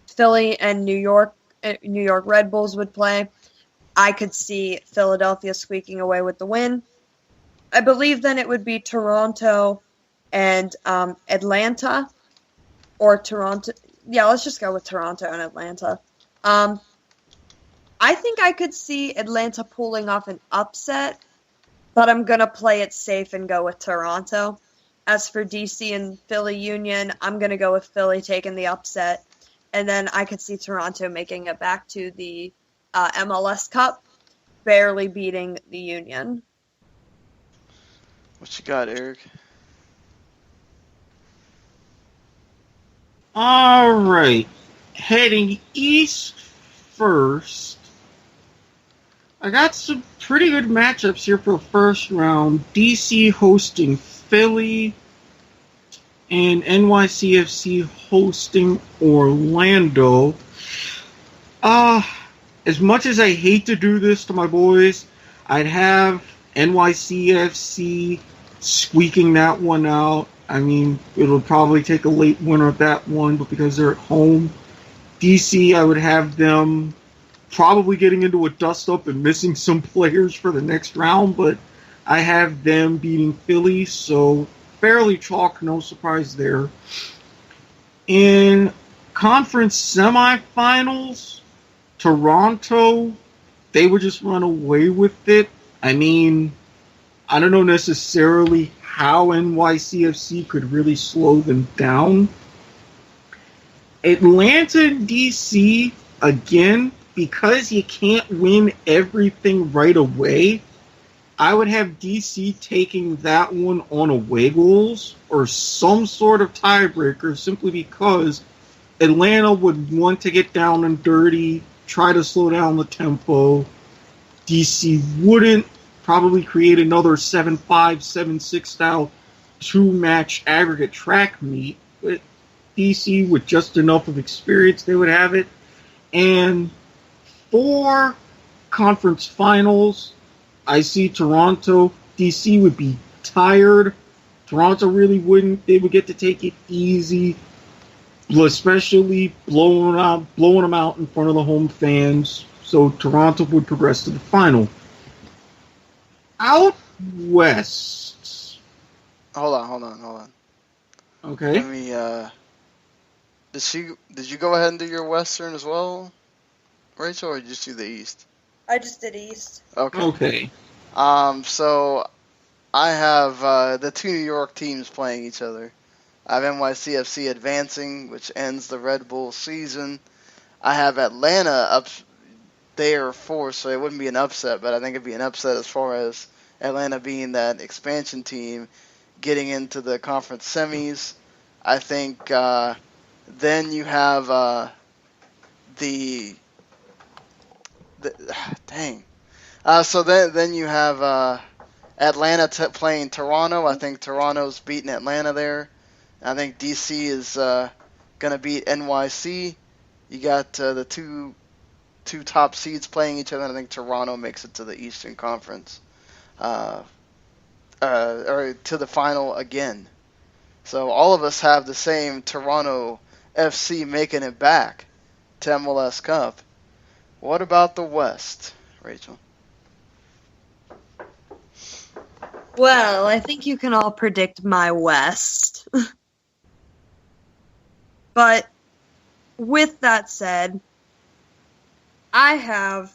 Philly and New York Red Bulls would play. I could see Philadelphia squeaking away with the win. I believe then it would be Toronto and Atlanta, or Toronto. Yeah, let's just go with Toronto and Atlanta. I think I could see Atlanta pulling off an upset, but I'm going to play it safe and go with Toronto. As for DC and Philly Union, I'm going to go with Philly taking the upset. And then I could see Toronto making it back to the MLS Cup, barely beating the Union. What you got, Erik? All right. Heading east first. I got some pretty good matchups here for the first round. DC hosting Philly and NYCFC hosting Orlando. As much as I hate to do this to my boys, I'd have NYCFC squeaking that one out. I mean, it'll probably take a late winner at that one, but because they're at home, DC, I would have them probably getting into a dust-up and missing some players for the next round, but I have them beating Philly, so fairly chalk, no surprise there. In conference semifinals, Toronto, they would just run away with it. I mean, I don't know necessarily how NYCFC could really slow them down. Atlanta and DC, again, because you can't win everything right away, I would have DC taking that one on away goals or some sort of tiebreaker, simply because Atlanta would want to get down and dirty, try to slow down the tempo. DC wouldn't, probably create another 7-5, 7-6 style 2-match aggregate track meet, but DC, with just enough of experience, they would have it. And for conference finals, I see Toronto. DC would be tired. Toronto really wouldn't. They would get to take it easy, especially blowing them out in front of the home fans. So Toronto would progress to the final. Out west. Hold on. Okay. Let me. Did you go ahead and do your Western as well, Rachel, or did you just do the East? I just did East. Okay. So I have the 2 New York teams playing each other. I have NYCFC advancing, which ends the Red Bull season. I have Atlanta up there fourth, so it wouldn't be an upset, but I think it'd be an upset as far as Atlanta being that expansion team getting into the conference semis. I think then you have so then you have Atlanta playing Toronto. I think Toronto's beating Atlanta there. I think DC is going to beat NYC. You got the two top seeds playing each other, and I think Toronto makes it to the Eastern Conference. Or to the final again. So all of us have the same Toronto FC making it back to MLS Cup. What about the West, Rachel? Well, I think you can all predict my West. But with that said, I have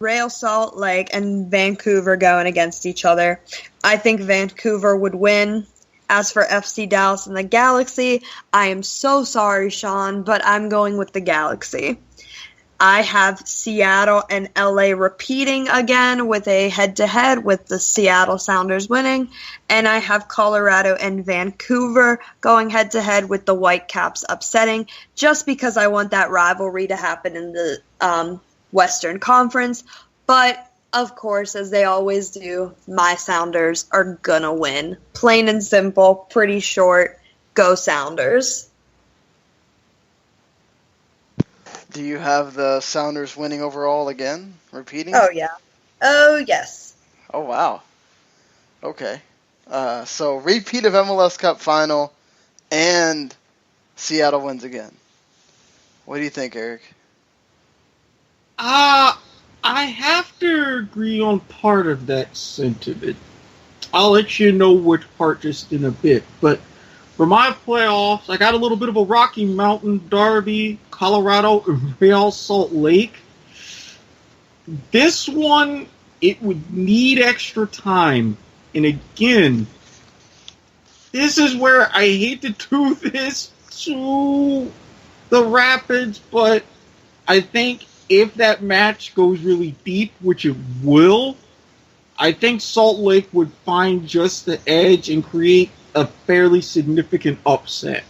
Real Salt Lake and Vancouver going against each other. I think Vancouver would win. As for FC Dallas and the Galaxy, I am so sorry, Sean, but I'm going with the Galaxy. I have Seattle and LA repeating again with a head-to-head with the Seattle Sounders winning. And I have Colorado and Vancouver going head-to-head with the Whitecaps upsetting, just because I want that rivalry to happen in the Western Conference. But of course, as they always do, my Sounders are gonna win. Plain and simple, pretty short. Go Sounders. Do you have the Sounders winning overall again? Repeating? Oh, yeah. Oh, yes. Oh, wow. Okay. So, repeat of MLS Cup final, and Seattle wins again. What do you think, Erik? I have to agree on part of that sentiment. I'll let you know which part just in a bit. But for my playoffs, I got a little bit of a Rocky Mountain derby, Colorado and Real Salt Lake. This one, it would need extra time. And again, this is where I hate to do this to the Rapids, but I think if that match goes really deep, which it will, I think Salt Lake would find just the edge and create a fairly significant upset.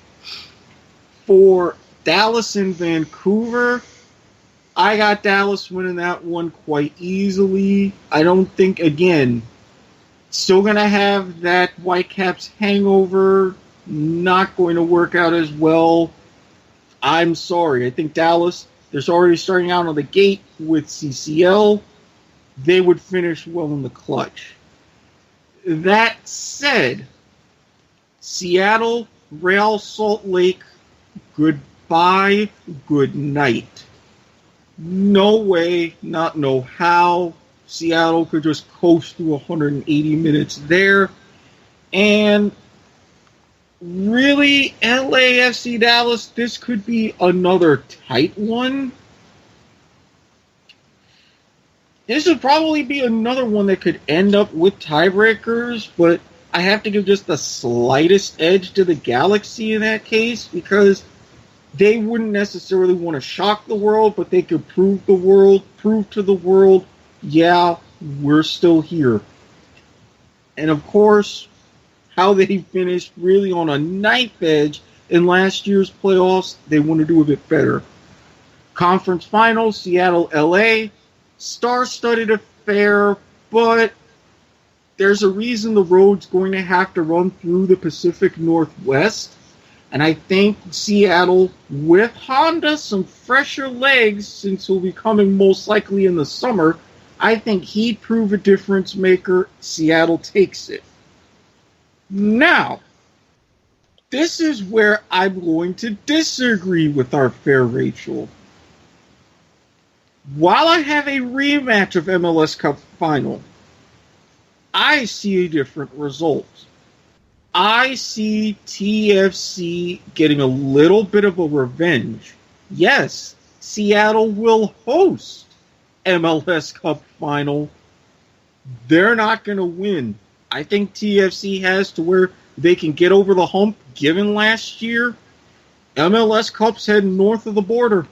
For Dallas and Vancouver, I got Dallas winning that one quite easily. I don't think, again, still going to have that Whitecaps hangover, not going to work out as well. I'm sorry. I think Dallas, they're already starting out on the gate with CCL. They would finish well in the clutch. That said, Seattle, Real Salt Lake, goodbye, good night. No way, not no how, Seattle could just coast through 180 minutes there. And really, LAFC Dallas, this could be another tight one. This would probably be another one that could end up with tiebreakers, but I have to give just the slightest edge to the Galaxy in that case, because they wouldn't necessarily want to shock the world, but they could prove to the world, yeah, we're still here. And of course, how they finished really on a knife edge in last year's playoffs, they want to do a bit better. Conference finals, Seattle, LA, star-studded affair, but there's a reason the road's going to have to run through the Pacific Northwest. And I think Seattle, with Honda, some fresher legs, since he'll be coming most likely in the summer, I think he'd prove a difference maker. Seattle takes it. Now, this is where I'm going to disagree with our fair Rachel. While I have a rematch of MLS Cup final, I see a different result. I see TFC getting a little bit of a revenge. Yes, Seattle will host MLS Cup final. They're not going to win. I think TFC has to where they can get over the hump, given last year. MLS Cup's heading north of the border.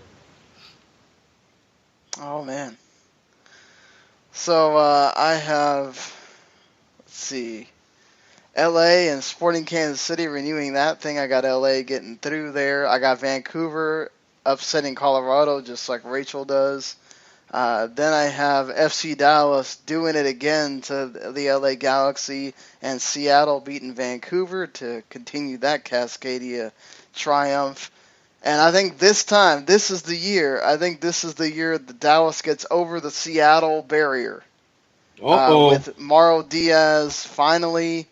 Oh, man. So, I have, let's see, LA and Sporting Kansas City renewing that thing. I got LA getting through there. I got Vancouver upsetting Colorado just like Rachel does. Then I have FC Dallas doing it again to the LA Galaxy, and Seattle beating Vancouver to continue that Cascadia triumph. And I think this time, this is the year. I think this is the year that Dallas gets over the Seattle barrier. With Mauro Diaz finally,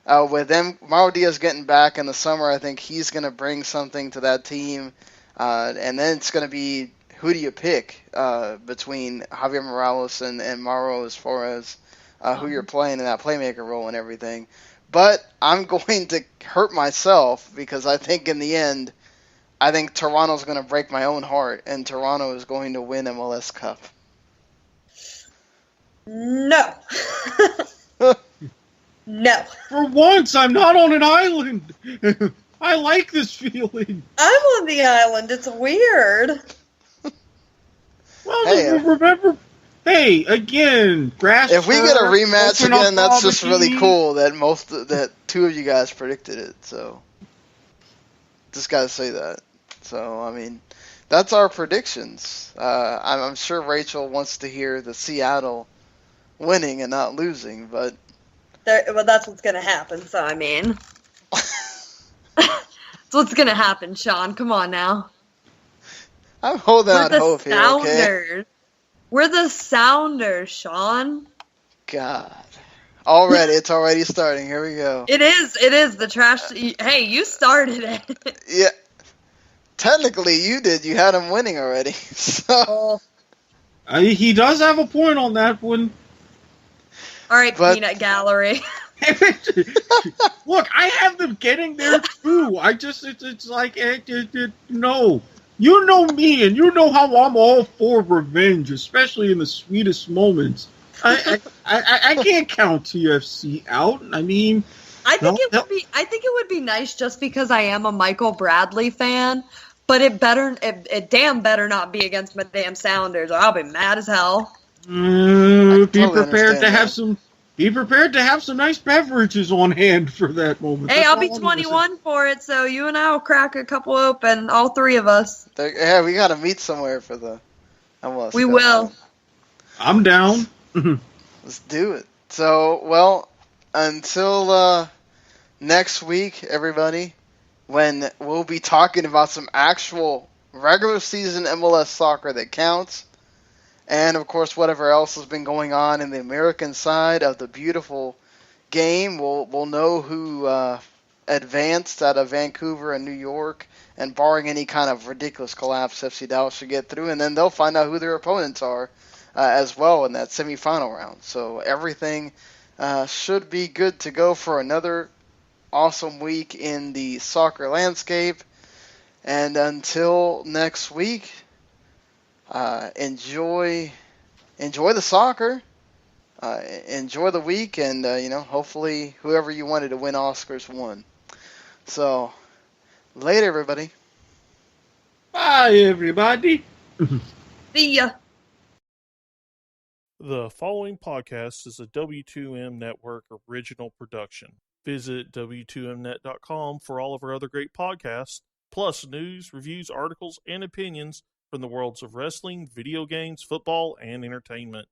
Mauro Diaz getting back in the summer, I think he's going to bring something to that team. And then it's going to be, who do you pick between Javier Morales and Mauro as far as who you're playing in that playmaker role and everything. But I'm going to hurt myself because I think in the end, I think Toronto's going to break my own heart, and Toronto is going to win MLS Cup. No. No. For once, I'm not on an island. I like this feeling. I'm on the island. It's weird. Well, remember, hey, again, grass. If we get a rematch again, that's just really barbecue. cool that two of you guys predicted it. So, just got to say that. So, I mean, that's our predictions. I'm sure Rachel wants to hear the Seattle winning and not losing, but... Well, that's what's going to happen, so I mean... That's what's going to happen, Sean. Come on now. I'm holding out hope here, okay? We're the Sounders, Sean. God. It's already starting. Here we go. It is the trash... Hey, you started it. Yeah. Technically, you did. You had him winning already. So. He does have a point on that one. All right, Peanut Gallery. Look, I have them getting there too. It's like, no. You know me, and you know how I'm all for revenge, especially in the sweetest moments. I can't count TFC out. I mean, I think it would be nice just because I am a Michael Bradley fan, but it damn better not be against my damn Sounders, or I'll be mad as hell. Be prepared to have some nice beverages on hand for that moment. Hey, I'll be 21 for it, so you and I will crack a couple open, all three of us. Yeah, we got to meet somewhere for the MLS. We will. I'm down. Let's do it. So, well, until next week, everybody, when we'll be talking about some actual regular season MLS soccer that counts. And, of course, whatever else has been going on in the American side of the beautiful game. We'll know who advanced out of Vancouver and New York. And barring any kind of ridiculous collapse, FC Dallas should get through. And then they'll find out who their opponents are as well in that semifinal round. So everything should be good to go for another awesome week in the soccer landscape. And until next week... enjoy the soccer, enjoy the week, and hopefully whoever you wanted to win Oscars won. So, later, everybody. Bye, everybody. See ya. The following podcast is a W2M Network original production. Visit W2Mnet.com for all of our other great podcasts, plus news, reviews, articles, and opinions from the worlds of wrestling, video games, football, and entertainment.